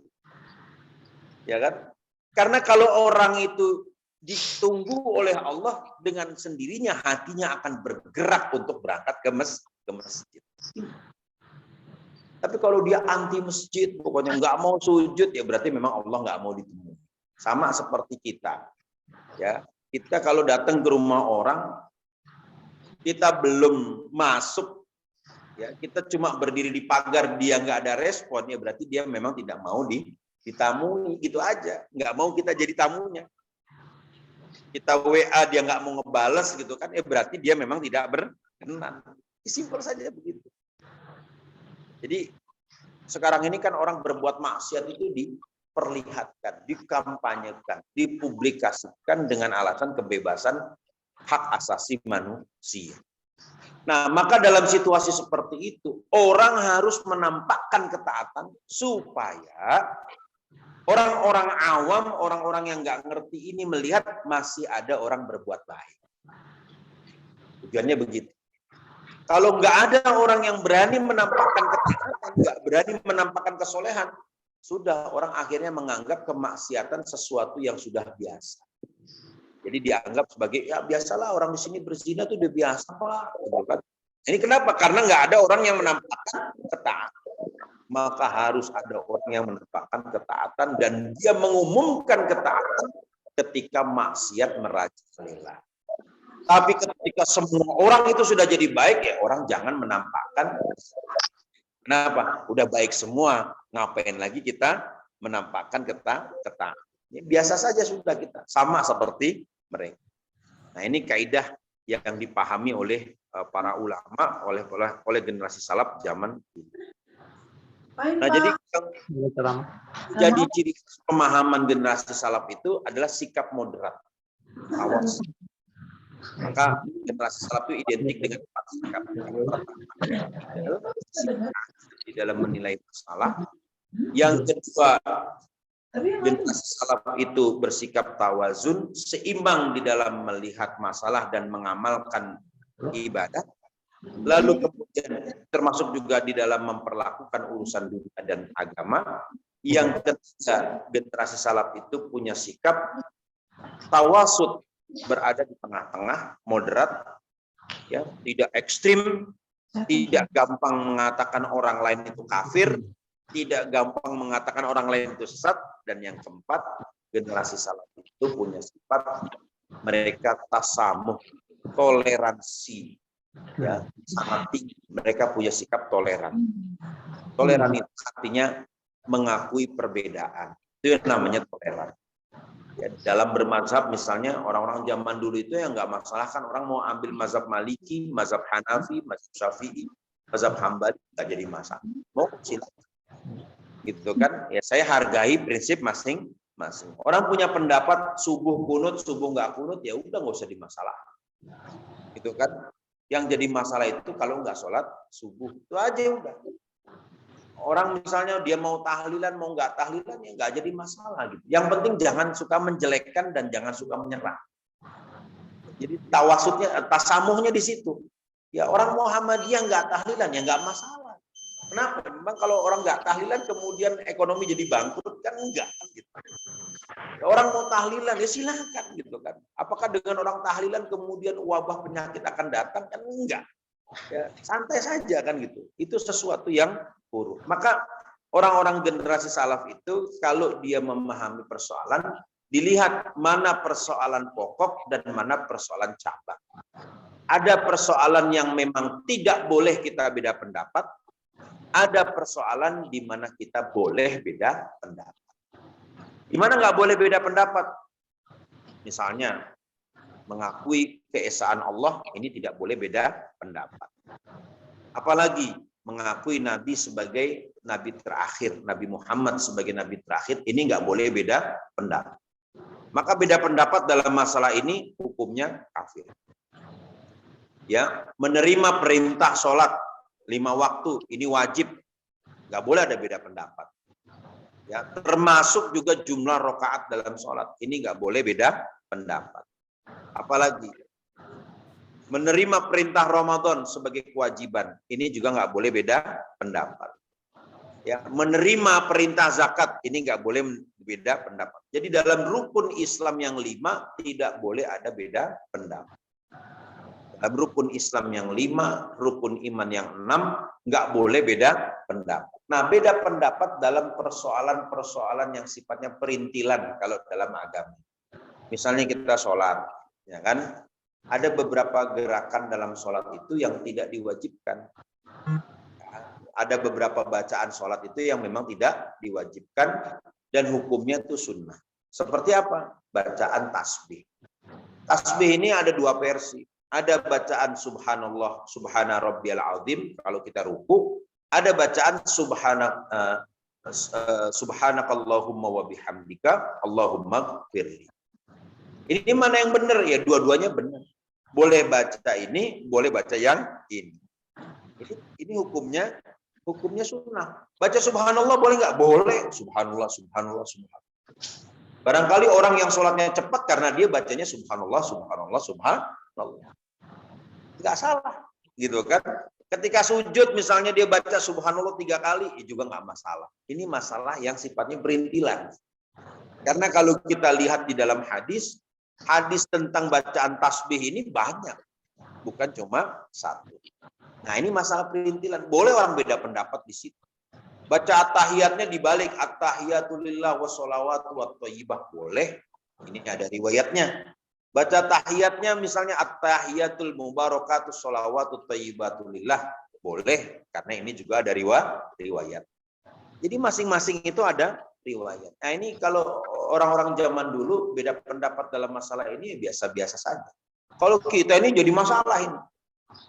Ya kan? Karena kalau orang itu ditunggu oleh Allah, dengan sendirinya hatinya akan bergerak untuk berangkat ke masjid. Tapi kalau dia anti masjid, pokoknya nggak mau sujud, ya berarti memang Allah nggak mau ditemui. Sama seperti kita. Ya, kita kalau datang ke rumah orang, kita belum masuk, ya kita cuma berdiri di pagar, dia nggak ada respon, ya berarti dia memang tidak mau ditamui, gitu aja. Nggak mau kita jadi tamunya. Kita WA dia nggak mau ngebales gitu kan, ya berarti dia memang tidak berkenan. Simpel saja begitu. Jadi sekarang ini kan orang berbuat maksiat itu diperlihatkan, dikampanyekan, dipublikasikan dengan alasan kebebasan hak asasi manusia. Nah, maka dalam situasi seperti itu, orang harus menampakkan ketaatan supaya orang-orang awam, orang-orang yang nggak ngerti ini melihat masih ada orang berbuat baik. Tujuannya begitu. Kalau nggak ada orang yang berani menampakkan ketaatan, nggak berani menampakkan kesolehan, sudah orang akhirnya menganggap kemaksiatan sesuatu yang sudah biasa. Jadi dianggap sebagai, ya biasalah orang di sini berzina tuh udah biasa Pak. Gitu kan. Ini kenapa? Karena nggak ada orang yang menampakkan ketaatan. Maka harus ada orang yang menampakkan ketaatan dan dia mengumumkan ketaatan ketika maksiat merajalela. Tapi ketika semua orang itu sudah jadi baik, ya orang jangan menampakkan. Kenapa? Udah baik semua, ngapain lagi kita menampakkan ketaatan? Biasa saja sudah kita, sama seperti mereka. Nah ini kaidah yang dipahami oleh para ulama, oleh generasi salaf zaman ini. Nah jadi ciri pemahaman generasi salaf itu adalah sikap moderat, awas. Maka generasi salaf itu identik dengan 4 sikap. Di dalam menilai masalah. Yang kedua, generasi salaf itu bersikap tawazun, seimbang di dalam melihat masalah dan mengamalkan ibadah. Lalu kemudian termasuk juga di dalam memperlakukan urusan dunia dan agama. Yang ketiga, generasi salaf itu punya sikap tawasud, berada di tengah-tengah, moderat, ya, tidak ekstrim, tidak gampang mengatakan orang lain itu kafir, tidak gampang mengatakan orang lain itu sesat, dan yang keempat, generasi salaf itu punya sifat mereka tasamuh, toleransi, ya, sangat tinggi. Mereka punya sikap toleran. Toleran itu artinya mengakui perbedaan. Itu yang namanya toleran. Ya, dalam bermazhab misalnya orang-orang zaman dulu itu yang nggak masalah kan orang mau ambil mazhab Maliki, mazhab Hanafi, mazhab Syafi'i, mazhab Hambali nggak jadi masalah. Mau silakan, gitu kan? Ya saya hargai prinsip masing-masing. Orang punya pendapat subuh kunut, subuh nggak kunut, ya udah nggak usah dimasalahkan, gitu kan? Yang jadi masalah itu kalau nggak sholat subuh itu aja udah. Orang misalnya dia mau tahlilan, mau nggak tahlilan, ya nggak jadi masalah gitu. Yang penting jangan suka menjelekkan dan jangan suka menyerang. Jadi tawasudnya, tasamuhnya di situ. Ya orang Muhammadiyah nggak tahlilan, ya nggak masalah. Kenapa? Memang kalau orang nggak tahlilan kemudian ekonomi jadi bangkrut kan enggak gitu. Ya, orang mau tahlilan ya silakan gitu kan. Apakah dengan orang tahlilan kemudian wabah penyakit akan datang kan enggak. Ya, santai saja kan gitu. Itu sesuatu yang buruk. Maka orang-orang generasi salaf itu kalau dia memahami persoalan, dilihat mana persoalan pokok dan mana persoalan cabang. Ada persoalan yang memang tidak boleh kita beda pendapat, ada persoalan di mana kita boleh beda pendapat. Di mana nggak boleh beda pendapat? Misalnya mengakui keesaan Allah, ini tidak boleh beda pendapat. Apalagi mengakui Nabi sebagai Nabi terakhir, Nabi Muhammad sebagai Nabi terakhir, ini nggak boleh beda pendapat. Maka beda pendapat dalam masalah ini hukumnya kafir. Ya, menerima perintah sholat 5 waktu ini wajib, nggak boleh ada beda pendapat. Ya, termasuk juga jumlah rakaat dalam sholat, ini nggak boleh beda pendapat. Apalagi menerima perintah Ramadan sebagai kewajiban, ini juga nggak boleh beda pendapat. Ya, menerima perintah zakat, ini nggak boleh beda pendapat. Jadi dalam rukun Islam yang 5 tidak boleh ada beda pendapat. Dalam rukun Islam yang 5, rukun iman yang 6, nggak boleh beda pendapat. Nah, beda pendapat dalam persoalan-persoalan yang sifatnya perintilan kalau dalam agama. Misalnya kita sholat, ya kan? Ada beberapa gerakan dalam sholat itu yang tidak diwajibkan. Ada beberapa bacaan sholat itu yang memang tidak diwajibkan dan hukumnya itu sunnah. Seperti apa? Bacaan tasbih. Tasbih ini ada 2 versi. Ada bacaan subhanallah, subhana rabbiyal azim kalau kita ruku. Ada bacaan subhanakallahumma wa bihamdika Allahumma gfirli. Ini mana yang benar? Ya dua-duanya benar. Boleh baca ini, boleh baca yang ini. Ini hukumnya sunnah. Baca subhanallah boleh nggak? Boleh. Subhanallah, subhanallah, subhanallah. Barangkali orang yang sholatnya cepat karena dia bacanya subhanallah, subhanallah, subhanallah. Nggak salah, gitu kan? Ketika sujud misalnya dia baca subhanallah 3 kali, juga nggak masalah. Ini masalah yang sifatnya perintilan. Karena kalau kita lihat di dalam hadis tentang bacaan tasbih ini banyak, bukan cuma 1. Nah, ini masalah perintilan. Boleh orang beda pendapat di situ. Baca at-tahiyatnya dibalik, at-tahiyatulillah washolawatu watthayyibah, boleh. Ini ada riwayatnya. Baca tahiyatnya misalnya at-tahiyatul mubarakatuh sholawatu thayyibatulillah, boleh, karena ini juga ada riwayat. Jadi masing-masing itu ada riwayat. Nah, ini kalau orang-orang zaman dulu beda pendapat dalam masalah ini biasa-biasa saja. Kalau kita ini jadi masalah ini.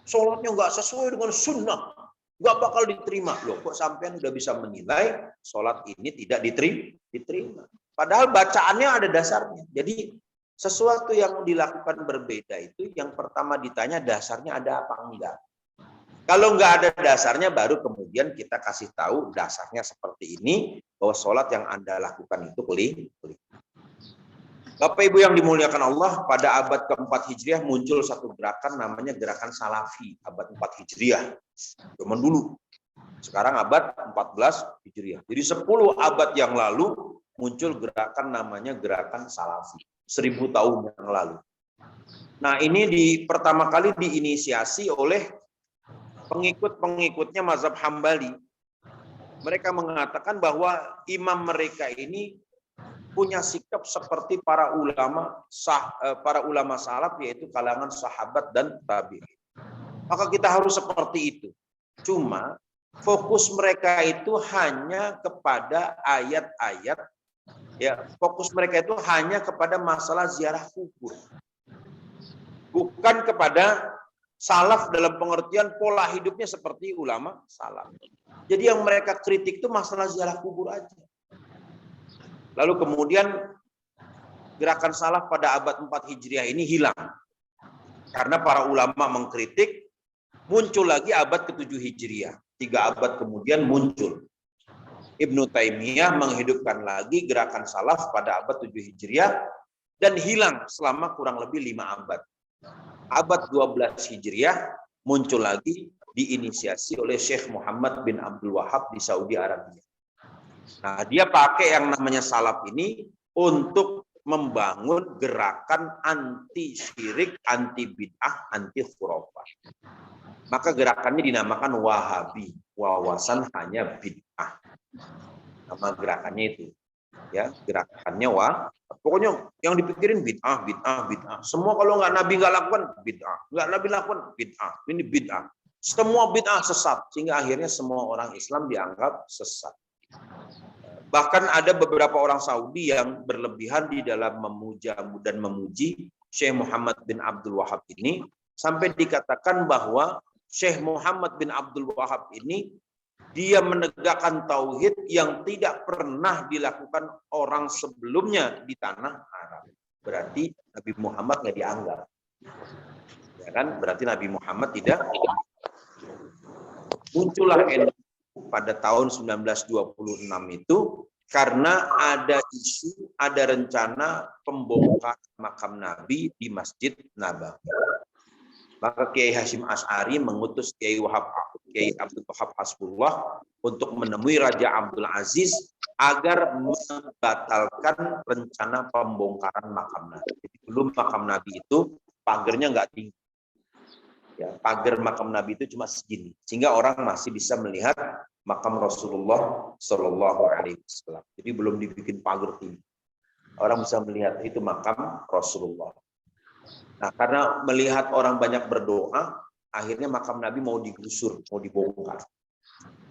Sholatnya nggak sesuai dengan sunnah, nggak bakal diterima. Loh, kok sampean udah bisa menilai sholat ini tidak diterima? Padahal bacaannya ada dasarnya. Jadi sesuatu yang dilakukan berbeda itu yang pertama ditanya dasarnya ada apa enggak. Kalau nggak ada dasarnya baru kemudian kita kasih tahu dasarnya seperti ini, bahwa sholat yang Anda lakukan itu keliru. Bapak Ibu yang dimuliakan Allah, pada abad ke-4 Hijriah muncul satu gerakan namanya gerakan Salafi, abad 4 Hijriah. Zaman dulu. Sekarang abad 14 Hijriah. Jadi 10 abad yang lalu muncul gerakan namanya gerakan Salafi. 1000 tahun yang lalu. Nah, ini pertama kali diinisiasi oleh pengikut-pengikutnya mazhab Hambali. Mereka mengatakan bahwa imam mereka ini punya sikap seperti para ulama salaf, yaitu kalangan sahabat dan tabi'in. Maka kita harus seperti itu. Cuma fokus mereka itu hanya kepada ayat-ayat, ya, fokus mereka itu hanya kepada masalah ziarah kubur. Bukan kepada salaf dalam pengertian pola hidupnya seperti ulama salaf. Jadi yang mereka kritik itu masalah ziarah kubur aja. Lalu kemudian gerakan salaf pada abad 4 Hijriah ini hilang. Karena para ulama mengkritik, muncul lagi abad ke-7 Hijriah. 3 abad kemudian muncul. Ibnu Taimiyah menghidupkan lagi gerakan salaf pada abad 7 Hijriah dan hilang selama kurang lebih 5 abad. Abad 12 Hijriah muncul lagi, diinisiasi oleh Syekh Muhammad bin Abdul Wahab di Saudi Arabia. Nah, dia pakai yang namanya salaf ini untuk membangun gerakan anti syirik, anti bid'ah, anti khurafat. Maka gerakannya dinamakan Wahabi, wawasan hanya bid'ah. Nama gerakannya itu. Ya, gerakannya pokoknya yang dipikirin bid'ah, bid'ah, bid'ah. Semua kalau nggak Nabi nggak lakukan bid'ah, nggak Nabi lakukan bid'ah. Ini bid'ah. Semua bid'ah sesat, sehingga akhirnya semua orang Islam dianggap sesat. Bahkan ada beberapa orang Saudi yang berlebihan di dalam memuja dan memuji Syekh Muhammad bin Abdul Wahab ini, sampai dikatakan bahwa Syekh Muhammad bin Abdul Wahab ini dia menegakkan tauhid yang tidak pernah dilakukan orang sebelumnya di tanah Arab. Berarti Nabi Muhammad nggak dianggap. Ya kan? Berarti Nabi Muhammad tidak. Muncullah NU pada tahun 1926 itu karena ada isu, ada rencana pembongkaran makam Nabi di Masjid Nabawi. Maka Kiai Hasyim Asy'ari mengutus Kiai Abdul Wahab Hasbullah untuk menemui Raja Abdul Aziz agar membatalkan rencana pembongkaran makam Nabi. Jadi belum makam Nabi itu pagernya nggak tinggi. Ya, pagar makam Nabi itu cuma segini, sehingga orang masih bisa melihat makam Rasulullah Shallallahu Alaihi Wasallam. Jadi belum dibikin pagar tinggi. Orang bisa melihat itu makam Rasulullah. Nah, karena melihat orang banyak berdoa, akhirnya makam Nabi mau digusur, mau dibongkar.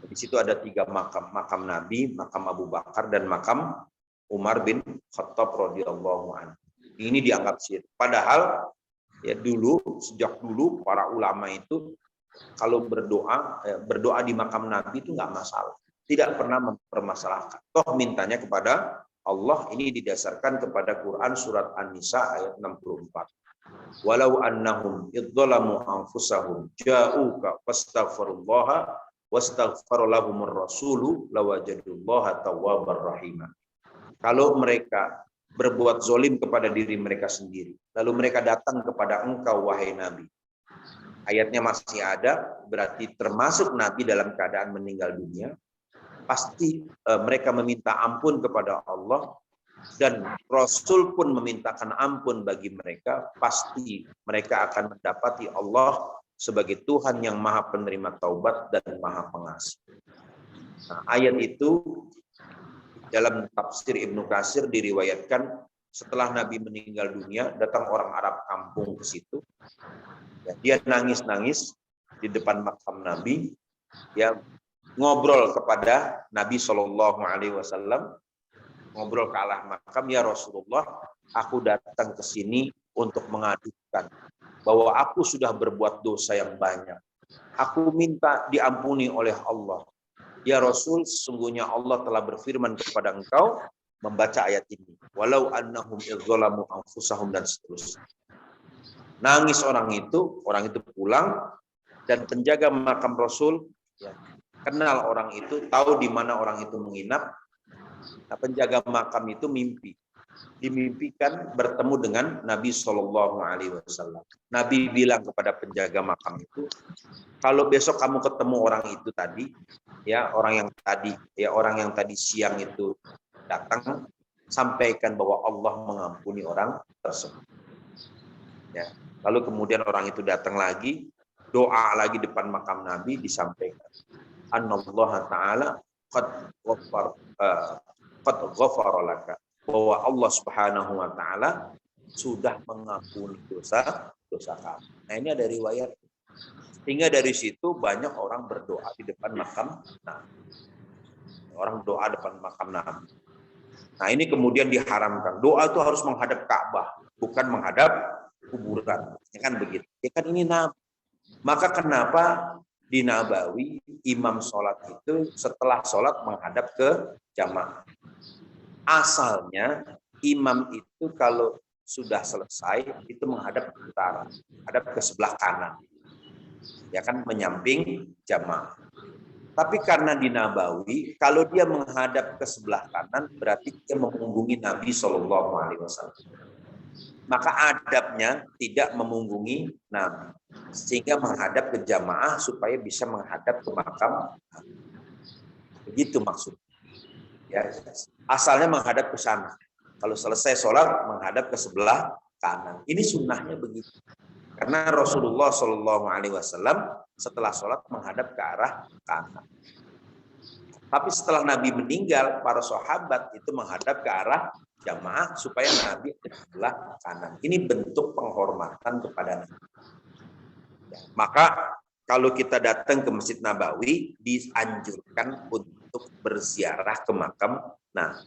Di situ ada 3 makam, makam Nabi, makam Abu Bakar, dan makam Umar bin Khattab radhiyallahu anhu. Ini dianggap syirik. Padahal ya sejak dulu para ulama itu kalau berdoa di makam Nabi itu nggak masalah, tidak pernah mempermasalahkan. Toh mintanya kepada Allah, ini didasarkan kepada Quran surat An-Nisa ayat 64. Walau annahum idzalamu anfusahum ja'uka fastaghfirullaha wastaghfara lahumur rasulu lawajadullaha tawwabar rahim. Kalau mereka berbuat zolim kepada diri mereka sendiri, lalu mereka datang kepada engkau wahai Nabi. Ayatnya masih ada, berarti termasuk Nabi dalam keadaan meninggal dunia, pasti mereka meminta ampun kepada Allah, dan Rasul pun memintakan ampun bagi mereka, pasti mereka akan mendapati Allah sebagai Tuhan yang maha penerima taubat dan maha pengasih. Nah, ayat itu dalam tafsir Ibnu Katsir diriwayatkan setelah Nabi meninggal dunia, datang orang Arab kampung ke situ. Ya, dia nangis-nangis di depan makam Nabi, ya, ngobrol kepada Nabi Shallallahu Alaihi Wasallam, ngobrol ke arah makam, ya Rasulullah, aku datang ke sini untuk mengadukan bahwa aku sudah berbuat dosa yang banyak. Aku minta diampuni oleh Allah. Ya Rasul, sesungguhnya Allah telah berfirman kepada engkau, membaca ayat ini. Walau annahum idzalamu anfusahum, dan seterusnya. Nangis orang itu pulang, dan penjaga makam Rasul ya, kenal orang itu, tahu di mana orang itu menginap. Nah, penjaga makam itu dimimpikan bertemu dengan Nabi Shallallahu Alaihi Wasallam. Nabi bilang kepada penjaga makam itu, kalau besok kamu ketemu orang itu tadi, ya orang yang tadi siang itu datang, sampaikan bahwa Allah mengampuni orang tersebut. Ya. Lalu kemudian orang itu datang lagi, doa lagi depan makam Nabi, disampaikan, Annallaha Ta'ala qad ghafara laka, bahwa Allah Subhanahu wa Ta'ala sudah mengampuni dosa kamu. Nah, ini ada riwayat. Sehingga dari situ banyak orang berdoa di depan makam Nabi. Orang doa depan makam Nabi. Nah, ini kemudian diharamkan. Doa itu harus menghadap Ka'bah, bukan menghadap kuburan. Ya kan begitu. Ya kan ini Nabi. Maka kenapa di Nabawi imam sholat itu setelah sholat menghadap ke jamaah? Asalnya imam itu kalau sudah selesai itu menghadap ke utara, hadap ke sebelah kanan. Ya kan, menyamping jamaah. Tapi karena di Nabawi, kalau dia menghadap ke sebelah kanan, berarti dia memunggungi Nabi Shallallahu Alaihi Wasallam. Maka adabnya tidak memunggungi Nabi, sehingga menghadap ke jamaah supaya bisa menghadap ke makam. Begitu maksudnya. Ya, asalnya menghadap ke sana. Kalau selesai sholat menghadap ke sebelah kanan. Ini sunnahnya begitu. Karena Rasulullah Shallallahu Alaihi Wasallam setelah sholat menghadap ke arah kanan. Tapi setelah Nabi meninggal, para sahabat itu menghadap ke arah jamaah supaya Nabi di sebelah kanan. Ini bentuk penghormatan kepada Nabi. Ya, maka kalau kita datang ke Masjid Nabawi, dianjurkan untuk berziarah ke makam. Nah,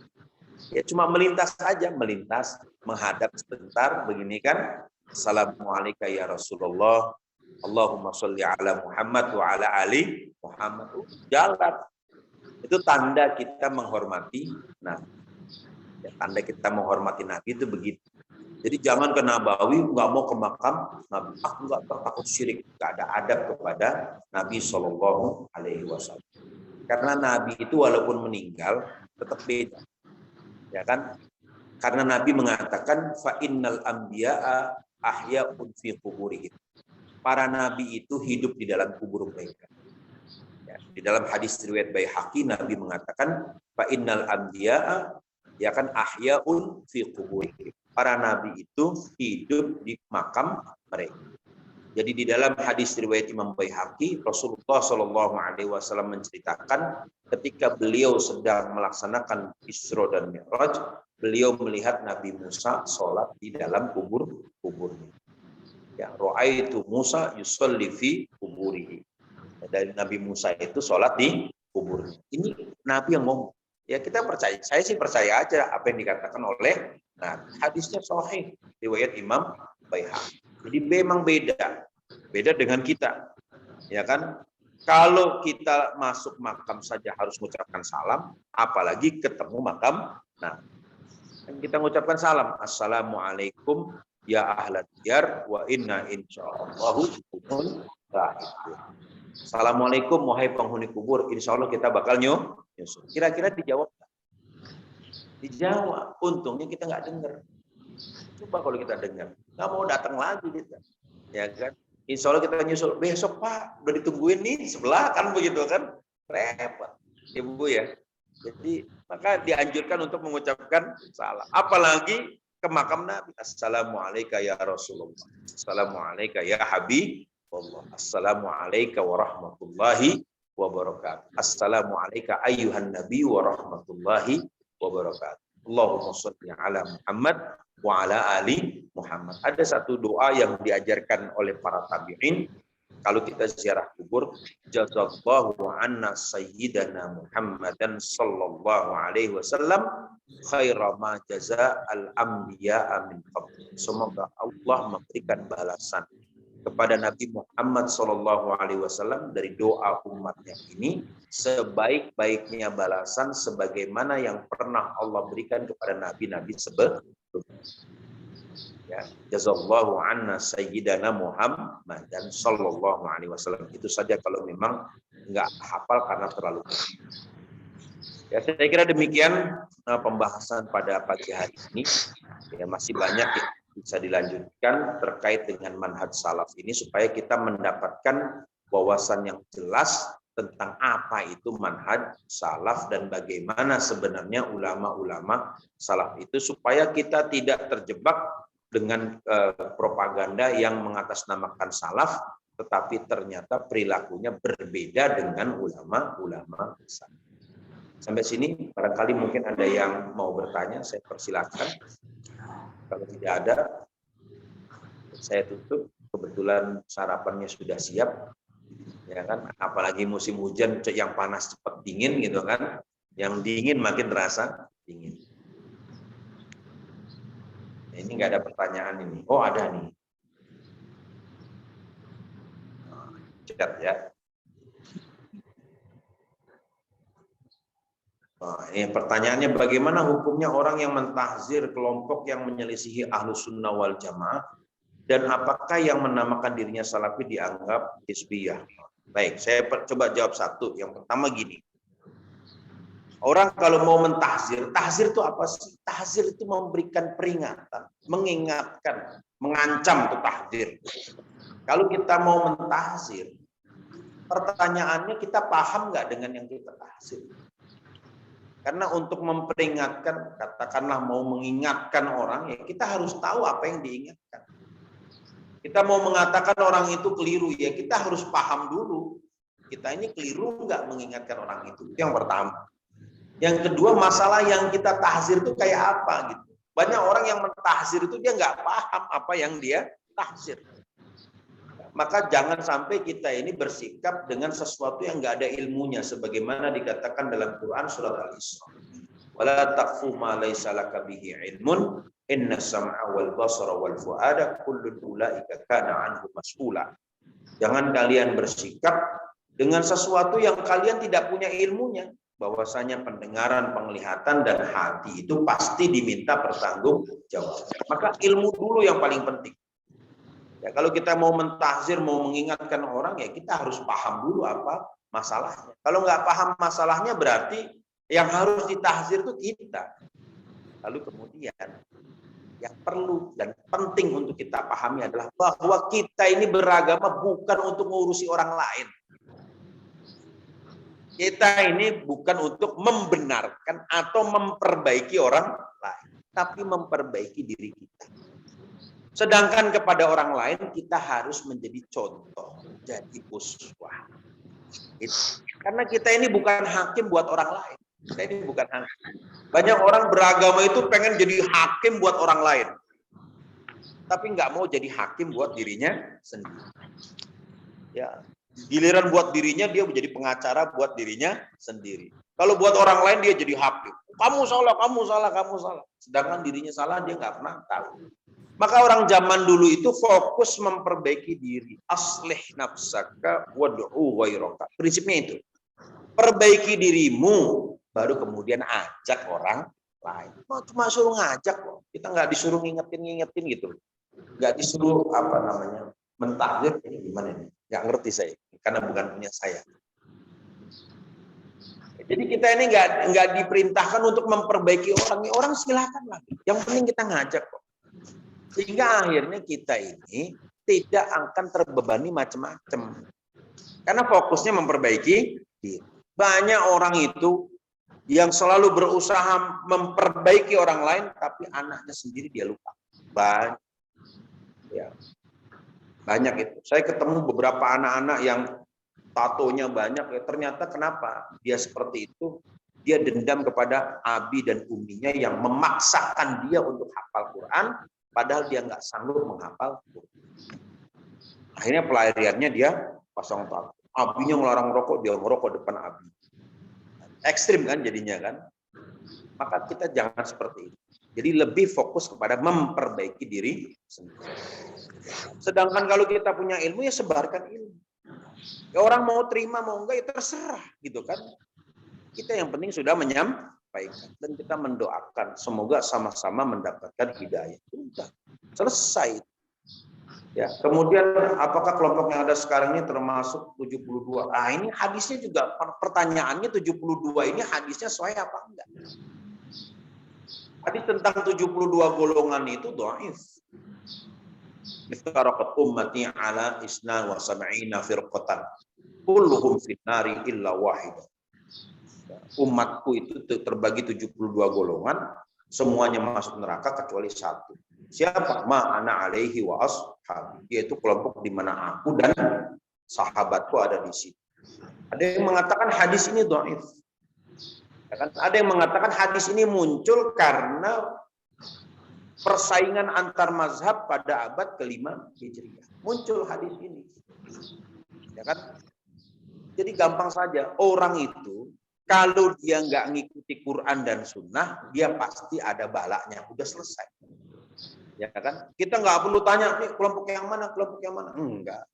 ya cuma melintas saja, melintas, menghadap sebentar, begini kan. Assalamualaikum ya Rasulullah, Allahumma sholli ala Muhammad wa ala ali Muhammad. Jalan. Itu tanda kita menghormati Nabi. Ya, tanda kita menghormati Nabi itu begitu. Jadi jangan ke Nabawi, nggak mau ke makam Nabi. Aku nggak takut syirik, nggak ada adab kepada Nabi Shallallahu Alaihi Wasallam. Karena Nabi itu walaupun meninggal tetap beda, ya kan? Karena Nabi mengatakan fa innal anbiya'a ahya'un fi quburihim. Para nabi itu hidup di dalam kubur mereka. Ya, di dalam hadis riwayat Baihaqi Nabi mengatakan fa innal anbiya'a ya kan ahya'un fi quburihim. Para nabi itu hidup di makam mereka. Jadi di dalam hadis riwayat Imam Baihaqi, Rasulullah Shallallahu Alaihi Wasallam menceritakan ketika beliau sedang melaksanakan Isra dan Mi'raj, beliau melihat Nabi Musa sholat di dalam kuburnya. Ya, Ra'aitu Musa yusolli fi kuburihi. Dari Nabi Musa itu sholat di kuburnya. Ini Nabi yang ngomong. Ya kita percaya, saya sih percaya aja apa yang dikatakan oleh hadisnya sahih riwayat Imam Baihaqi. Jadi memang beda dengan kita, ya kan? Kalau kita masuk makam saja harus mengucapkan salam, apalagi ketemu makam. Nah, kita mengucapkan salam, assalamualaikum ya ahlat diyar wa inna insyaallahu bikum lahiqun. Assalamualaikum wahai penghuni kubur, insya Allah kita bakal nyusul. Kira-kira dijawab? Dijawab. Untungnya kita nggak dengar. Coba kalau kita dengar, nggak mau datang lagi kita, ya kan? Insya Allah kita nyusul. Besok Pak, udah ditungguin nih sebelah kan begitu kan? Repot, Ibu ya. Jadi maka dianjurkan untuk mengucapkan salam. Apalagi ke makam Nabi. Assalamualaikum ya Rasulullah. Assalamualaikum ya Habibullah. Assalamualaikum warahmatullahi wabarakatuh. Assalamualaikum ayyuhan nabi warahmatullahi wabarakatuh. Allahumma sholli ala Muhammad wa ala ali Muhammad. Ada satu doa yang diajarkan oleh para tabi'in kalau kita ziarah kubur, jazallahu anna sayyidana Muhammadan sallallahu alaihi wasallam khaira ma jaza al anbiya min qabl. Semoga Allah memberikan balasan kepada Nabi Muhammad sallallahu alaihi wasallam dari doa umatnya ini sebaik-baiknya balasan sebagaimana yang pernah Allah berikan kepada nabi-nabi sebelumnya. Ya, jazallahu anna sayyidana Muhammad dan sallallahu alaihi wasallam. Itu saja kalau memang enggak hafal karena terlalu kecil. Ya, saya kira demikian pembahasan pada pagi hari ini. Ya, masih banyak yang bisa dilanjutkan terkait dengan manhaj salaf ini supaya kita mendapatkan wawasan yang jelas tentang apa itu manhaj salaf dan bagaimana sebenarnya ulama-ulama salaf itu supaya kita tidak terjebak dengan propaganda yang mengatasnamakan salaf tetapi ternyata perilakunya berbeda dengan ulama-ulama salaf. Sampai sini barangkali mungkin ada yang mau bertanya, saya persilakan. Kalau tidak ada, saya tutup. Kebetulan sarapannya sudah siap. Ya kan, apalagi musim hujan yang panas cepat dingin gitu kan, yang dingin makin terasa dingin. Nah, ini nggak ada pertanyaan ini. Oh ada nih. Cekat ya. Nah, ini pertanyaannya bagaimana hukumnya orang yang mentahzir kelompok yang menyelisihi Ahlus Sunnah wal Jamaah dan apakah yang menamakan dirinya Salafi dianggap hizbiyah? Baik, saya coba jawab satu. Yang pertama gini. Orang kalau mau mentahzir, tahzir itu apa sih? Tahzir itu memberikan peringatan, mengingatkan, mengancam itu tahzir. Kalau kita mau mentahzir, pertanyaannya kita paham nggak dengan yang kita tahzir? Karena untuk memperingatkan, katakanlah mau mengingatkan orang, ya kita harus tahu apa yang diingatkan. Kita mau mengatakan orang itu keliru, ya kita harus paham dulu. Kita ini keliru nggak mengingatkan orang itu. Itu yang pertama. Yang kedua, masalah yang kita tahzir itu kayak apa gitu. Banyak orang yang mentahzir itu dia nggak paham apa yang dia tahzir. Maka jangan sampai kita ini bersikap dengan sesuatu yang nggak ada ilmunya, sebagaimana dikatakan dalam Quran surat Al-Isra. Wala taqfu ma laysa laka bihi ilmun inna sam'a wal basara wal fuada kullu ulaika kana anhu mas'ula. Jangan kalian bersikap dengan sesuatu yang kalian tidak punya ilmunya, bahwasanya pendengaran, penglihatan dan hati itu pasti diminta pertanggungjawaban. Maka ilmu dulu yang paling penting. Ya, kalau kita mau mentahzir, mau mengingatkan orang, ya kita harus paham dulu apa masalahnya. Kalau nggak paham masalahnya, berarti yang harus ditahzir itu kita. Lalu kemudian yang perlu dan penting untuk kita pahami adalah bahwa kita ini beragama bukan untuk mengurusi orang lain. Kita ini bukan untuk membenarkan atau memperbaiki orang lain, tapi memperbaiki diri kita. Sedangkan kepada orang lain kita harus menjadi contoh, jadi uswah. Karena kita ini bukan hakim buat orang lain. Kita ini bukan hakim. Banyak orang beragama itu pengen jadi hakim buat orang lain, tapi nggak mau jadi hakim buat dirinya sendiri. Ya, giliran buat dirinya dia menjadi pengacara buat dirinya sendiri. Kalau buat orang lain dia jadi hakim. Kamu salah, kamu salah, kamu salah. Sedangkan dirinya salah dia nggak pernah tahu. Maka orang zaman dulu itu fokus memperbaiki diri. Aslih nafsaka wad'u ghairaka. Prinsipnya itu. Perbaiki dirimu, baru kemudian ajak orang lain. Cuma suruh ngajak kok. Kita nggak disuruh ngingetin gitu. Nggak disuruh mentahdir. Ini gimana ini? Nggak ngerti saya. Karena bukan punya saya. Jadi kita ini nggak diperintahkan untuk memperbaiki orang. Orang silakan lah. Yang penting kita ngajak kok. Sehingga akhirnya kita ini tidak akan terbebani macam-macam. Karena fokusnya memperbaiki diri. Banyak orang itu yang selalu berusaha memperbaiki orang lain, tapi anaknya sendiri dia lupa. Banyak. Ya. Banyak itu. Saya ketemu beberapa anak-anak yang tatonya banyak. Ya, ternyata kenapa dia seperti itu? Dia dendam kepada abi dan uminya yang memaksakan dia untuk hafal Quran. Padahal dia nggak sanggup menghafal. Akhirnya pelariannya dia pasang tato. Abinya melarang merokok, dia merokok depan abi. Ekstrim kan jadinya kan. Maka kita jangan seperti itu. Jadi lebih fokus kepada memperbaiki diri sendiri. Sedangkan kalau kita punya ilmu, ya sebarkan ilmu. Ya orang mau terima, mau enggak, ya terserah gitu kan. Kita yang penting sudah menyampaikan. Dan kita mendoakan semoga sama-sama mendapatkan hidayah. Sudah selesai. Ya, kemudian apakah kelompok yang ada sekarang ini termasuk 72? Ini hadisnya juga pertanyaannya 72 ini hadisnya sesuai apa enggak? Hadis tentang 72 golongan itu dhaif. Iftaraqat ummati ala isna wa sab'ina firqatan. Kulluhum finnari illa wahidah. Umatku itu terbagi 72 golongan, semuanya masuk neraka kecuali satu. Siapa? Ma'ana alaihi wa ashabi, yaitu kelompok di mana aku dan sahabatku ada di situ. Ada yang mengatakan hadis ini dhaif. Ada yang mengatakan hadis ini muncul karena persaingan antar mazhab pada abad ke-5 Hijriah. Muncul hadis ini. Ya kan? Jadi gampang saja, orang itu kalau dia nggak ngikuti Quran dan Sunnah, dia pasti ada balaknya. Udah selesai. Ya kan? Kita nggak perlu tanya, nih kelompok yang mana, kelompok yang mana. Enggak.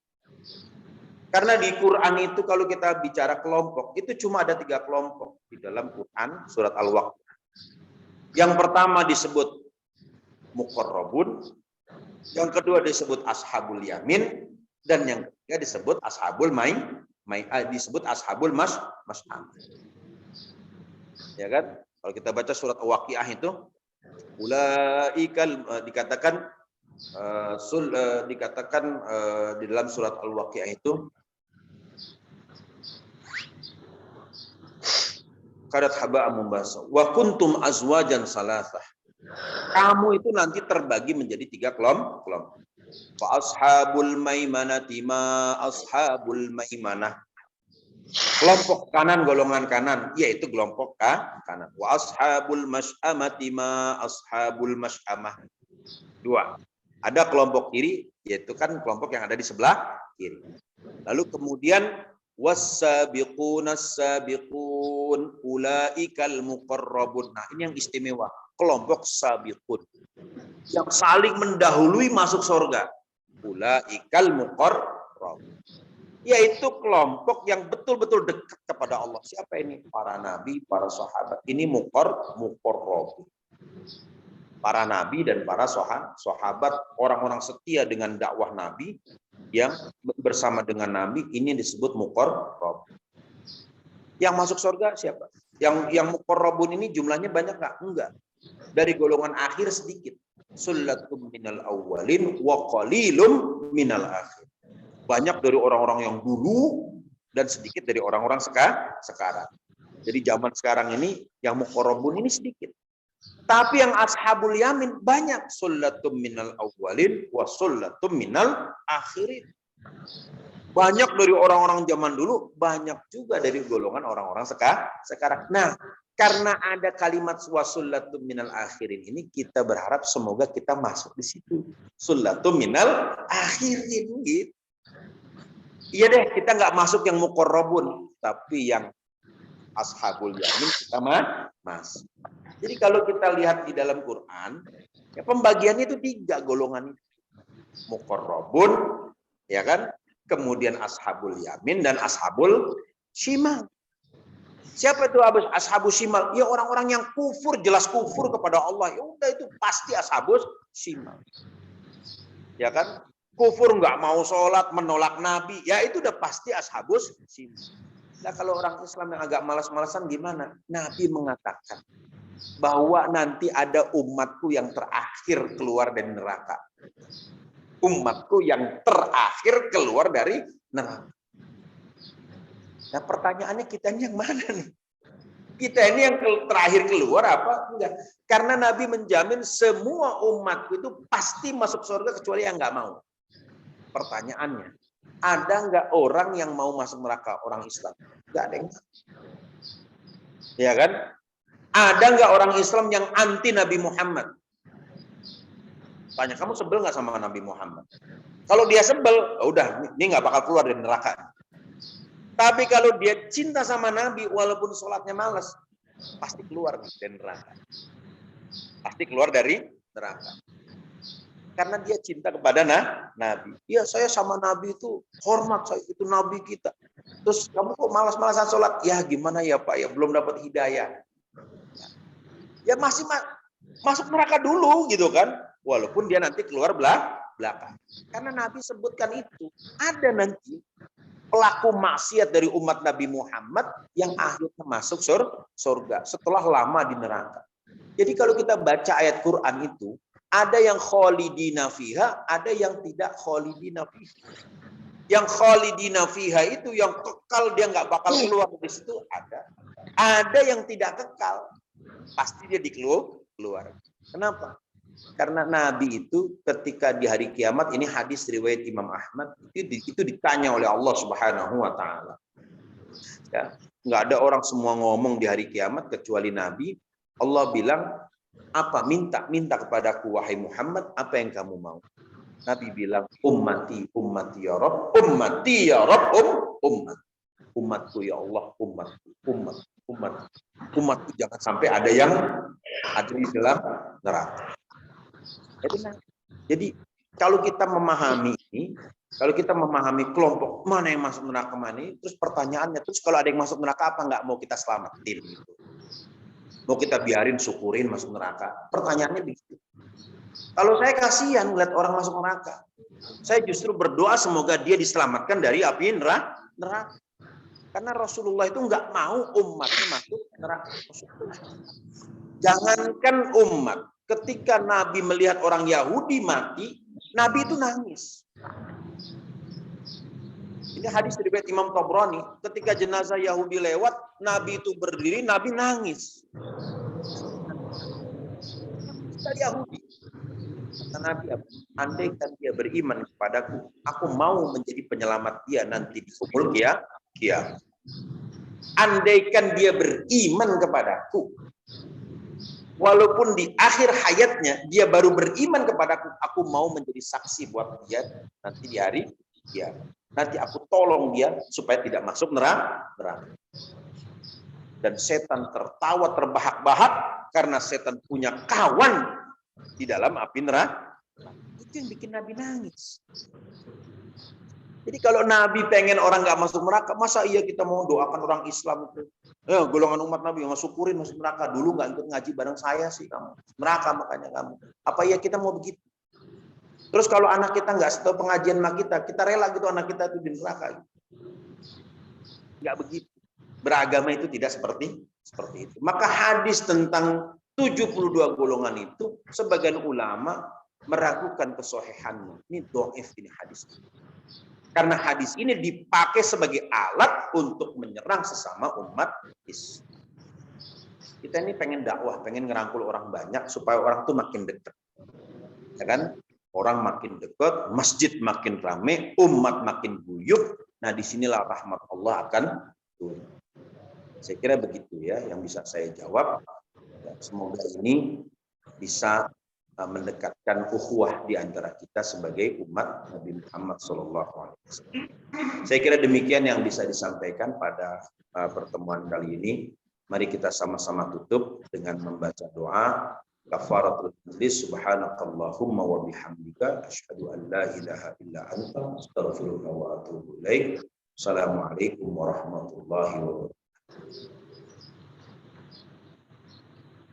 Karena di Quran itu kalau kita bicara kelompok, itu cuma ada 3 kelompok. Di dalam Quran, surat Al-Waqiah. Yang pertama disebut Muqarrabun. Yang kedua disebut Ashabul Yamin. Dan yang ketiga disebut Ashabul disebut Ashabul Mas'am. Ya kan? Kalau kita baca surat Al-Waqiah itu ulaikal dikatakan di dalam surat Al-Waqiah itu kadat haba'an mumbasa wa kuntum azwajan salasah. Kamu itu nanti terbagi menjadi 3 kelompok. Wa ashabul maimanati ma ashabul maimanah. Kelompok kanan, golongan kanan, yaitu kelompok kanan. Wa ashabul mas'amati ma ashabul mas'amah. 2. Ada kelompok kiri, yaitu kan kelompok yang ada di sebelah kiri. Lalu kemudian was-sabiqunas sabiqun ulaikal muqarrabun. Nah, ini yang istimewa, kelompok sabiqun yang saling mendahului masuk surga. Ulaikal muqarrabun, yaitu kelompok yang betul-betul dekat kepada Allah. Siapa ini? Para nabi, para sahabat. Ini muqarrabun. Para nabi dan para sahabat, orang-orang setia dengan dakwah nabi yang bersama dengan nabi, ini disebut muqarrab. Yang masuk surga siapa? Yang muqarrabun ini jumlahnya banyak nggak? Enggak. Dari golongan akhir sedikit. Sullatum minal awwalin wa qalilum minal akhir. Banyak dari orang-orang yang dulu dan sedikit dari orang-orang sekarang. Jadi zaman sekarang ini yang muqarrabun ini sedikit. Tapi yang ashabul yamin banyak. Sullatum minal awwalin wa sullatum minal akhirin. Banyak dari orang-orang zaman dulu, banyak juga dari golongan orang-orang sekarang. Nah, karena ada kalimat wa sullatum minal akhirin ini, kita berharap semoga kita masuk di situ. Sullatum minal akhirin gitu. Iya deh, kita nggak masuk yang muqarrabun, tapi yang ashabul yamin kita masuk. Jadi kalau kita lihat di dalam Quran, ya pembagiannya itu 3 golongan. Muqarrabun, ya kan? Kemudian ashabul yamin dan ashabul shimal. Siapa itu ashabul shimal? Ya orang-orang yang kufur, jelas kufur kepada Allah. Ya udah itu pasti ashabul shimal. Ya kan? Kufur nggak mau sholat, menolak nabi, ya itu udah pasti ashabul shimal. Nah kalau orang Islam yang agak malas-malasan gimana? Nabi mengatakan bahwa nanti ada umatku yang terakhir keluar dari neraka. Umatku yang terakhir keluar dari neraka. Nah pertanyaannya kita ini yang mana nih? Kita ini yang terakhir keluar apa? Enggak. Karena Nabi menjamin semua umatku itu pasti masuk surga kecuali yang nggak mau. Pertanyaannya, ada nggak orang yang mau masuk neraka, orang Islam? Nggak ada yang. Ya kan? Ada nggak orang Islam yang anti Nabi Muhammad? Tanya, kamu sebel nggak sama Nabi Muhammad? Kalau dia sebel, udah, ini nggak bakal keluar dari neraka. Tapi kalau dia cinta sama Nabi, walaupun sholatnya malas, pasti keluar dari neraka. Pasti keluar dari neraka. Karena dia cinta kepada Nabi. Ya saya sama Nabi itu hormat, saya itu Nabi kita. Terus kamu kok malas-malasan sholat? Ya gimana ya Pak, ya belum dapat hidayah. Ya masih masuk neraka dulu gitu kan. Walaupun dia nanti keluar belakang. Karena Nabi sebutkan itu. Ada nanti pelaku maksiat dari umat Nabi Muhammad yang akhirnya masuk surga setelah lama di neraka. Jadi kalau kita baca ayat Quran itu, ada yang khalidina fiha, ada yang tidak khalidina fiha. Yang khalidina fiha itu yang kekal, dia nggak bakal keluar dari situ, ada. Ada yang tidak kekal, pasti dia keluar. Kenapa? Karena Nabi itu ketika di hari kiamat, ini hadis riwayat Imam Ahmad, itu ditanya oleh Allah Subhanahu wa taala. Ya, nggak ada orang semua ngomong di hari kiamat kecuali Nabi. Allah bilang, apa? Minta kepadaku wahai Muhammad, apa yang kamu mau? Nabi bilang, ummati ya Rabb, ummati ya Rabb, umatku ya Allah, umatku jangan sampai ada yang ada di dalam neraka. Jadi kalau kita memahami ini, kalau kita memahami kelompok mana yang masuk neraka mana ini, terus pertanyaannya, terus kalau ada yang masuk neraka apa nggak mau kita selamatin gitu? Mau kita biarin, syukurin masuk neraka? Pertanyaannya begitu. Kalau saya kasihan melihat orang masuk neraka, saya justru berdoa semoga dia diselamatkan dari api neraka. Karena Rasulullah itu nggak mau umatnya masuk neraka. Jangankan umat, ketika Nabi melihat orang Yahudi mati, Nabi itu nangis. Ini hadis riwayat Imam Tabrani. Ketika jenazah Yahudi lewat, Nabi itu berdiri, Nabi nangis. Dari Yahudi. Kata Nabi, andaikan dia beriman kepadaku, aku mau menjadi penyelamat dia nanti di kubur kiamat. Andaikan dia beriman kepadaku, walaupun di akhir hayatnya dia baru beriman kepadaku, aku mau menjadi saksi buat dia nanti di hari kiamat. Nanti aku tolong dia supaya tidak masuk neraka. Dan setan tertawa terbahak-bahak karena setan punya kawan di dalam api neraka. Itu yang bikin Nabi nangis. Jadi kalau Nabi pengen orang nggak masuk neraka, masa iya kita mau doakan orang Islam itu? Golongan umat Nabi yang syukurin masuk neraka. Dulu nggak ikut ngaji bareng saya sih kamu. Neraka makanya kamu. Apa iya kita mau begitu? Terus kalau anak kita nggak setelah pengajian sama kita rela gitu anak kita itu di neraka. Nggak begitu. Beragama itu tidak seperti itu. Maka hadis tentang 72 golongan itu, sebagian ulama meragukan kesohihannya. Ini dhaif ini hadis. Karena hadis ini dipakai sebagai alat untuk menyerang sesama umat Islam. Kita ini pengen dakwah, pengen ngerangkul orang banyak supaya orang tuh makin dekat. Ya kan? Orang makin dekat, masjid makin ramai, umat makin guyup. Nah, disinilah rahmat Allah akan turun. Saya kira begitu ya yang bisa saya jawab. Semoga ini bisa mendekatkan ukhuwah di antara kita sebagai umat Nabi Muhammad SAW. Saya kira demikian yang bisa disampaikan pada pertemuan kali ini. Mari kita sama-sama tutup dengan membaca doa kafaratul majlis. Subhanakallahumma wa bihamdika asyhadu an la ilaha illa anta astaghfiruka wa atubu ilaik. Assalamualaikum warahmatullahi wabarakatuh.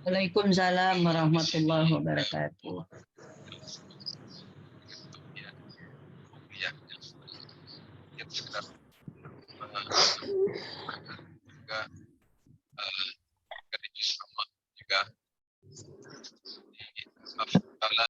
Waalaikumsalam warahmatullahi wabarakatuh. Yang sekedar juga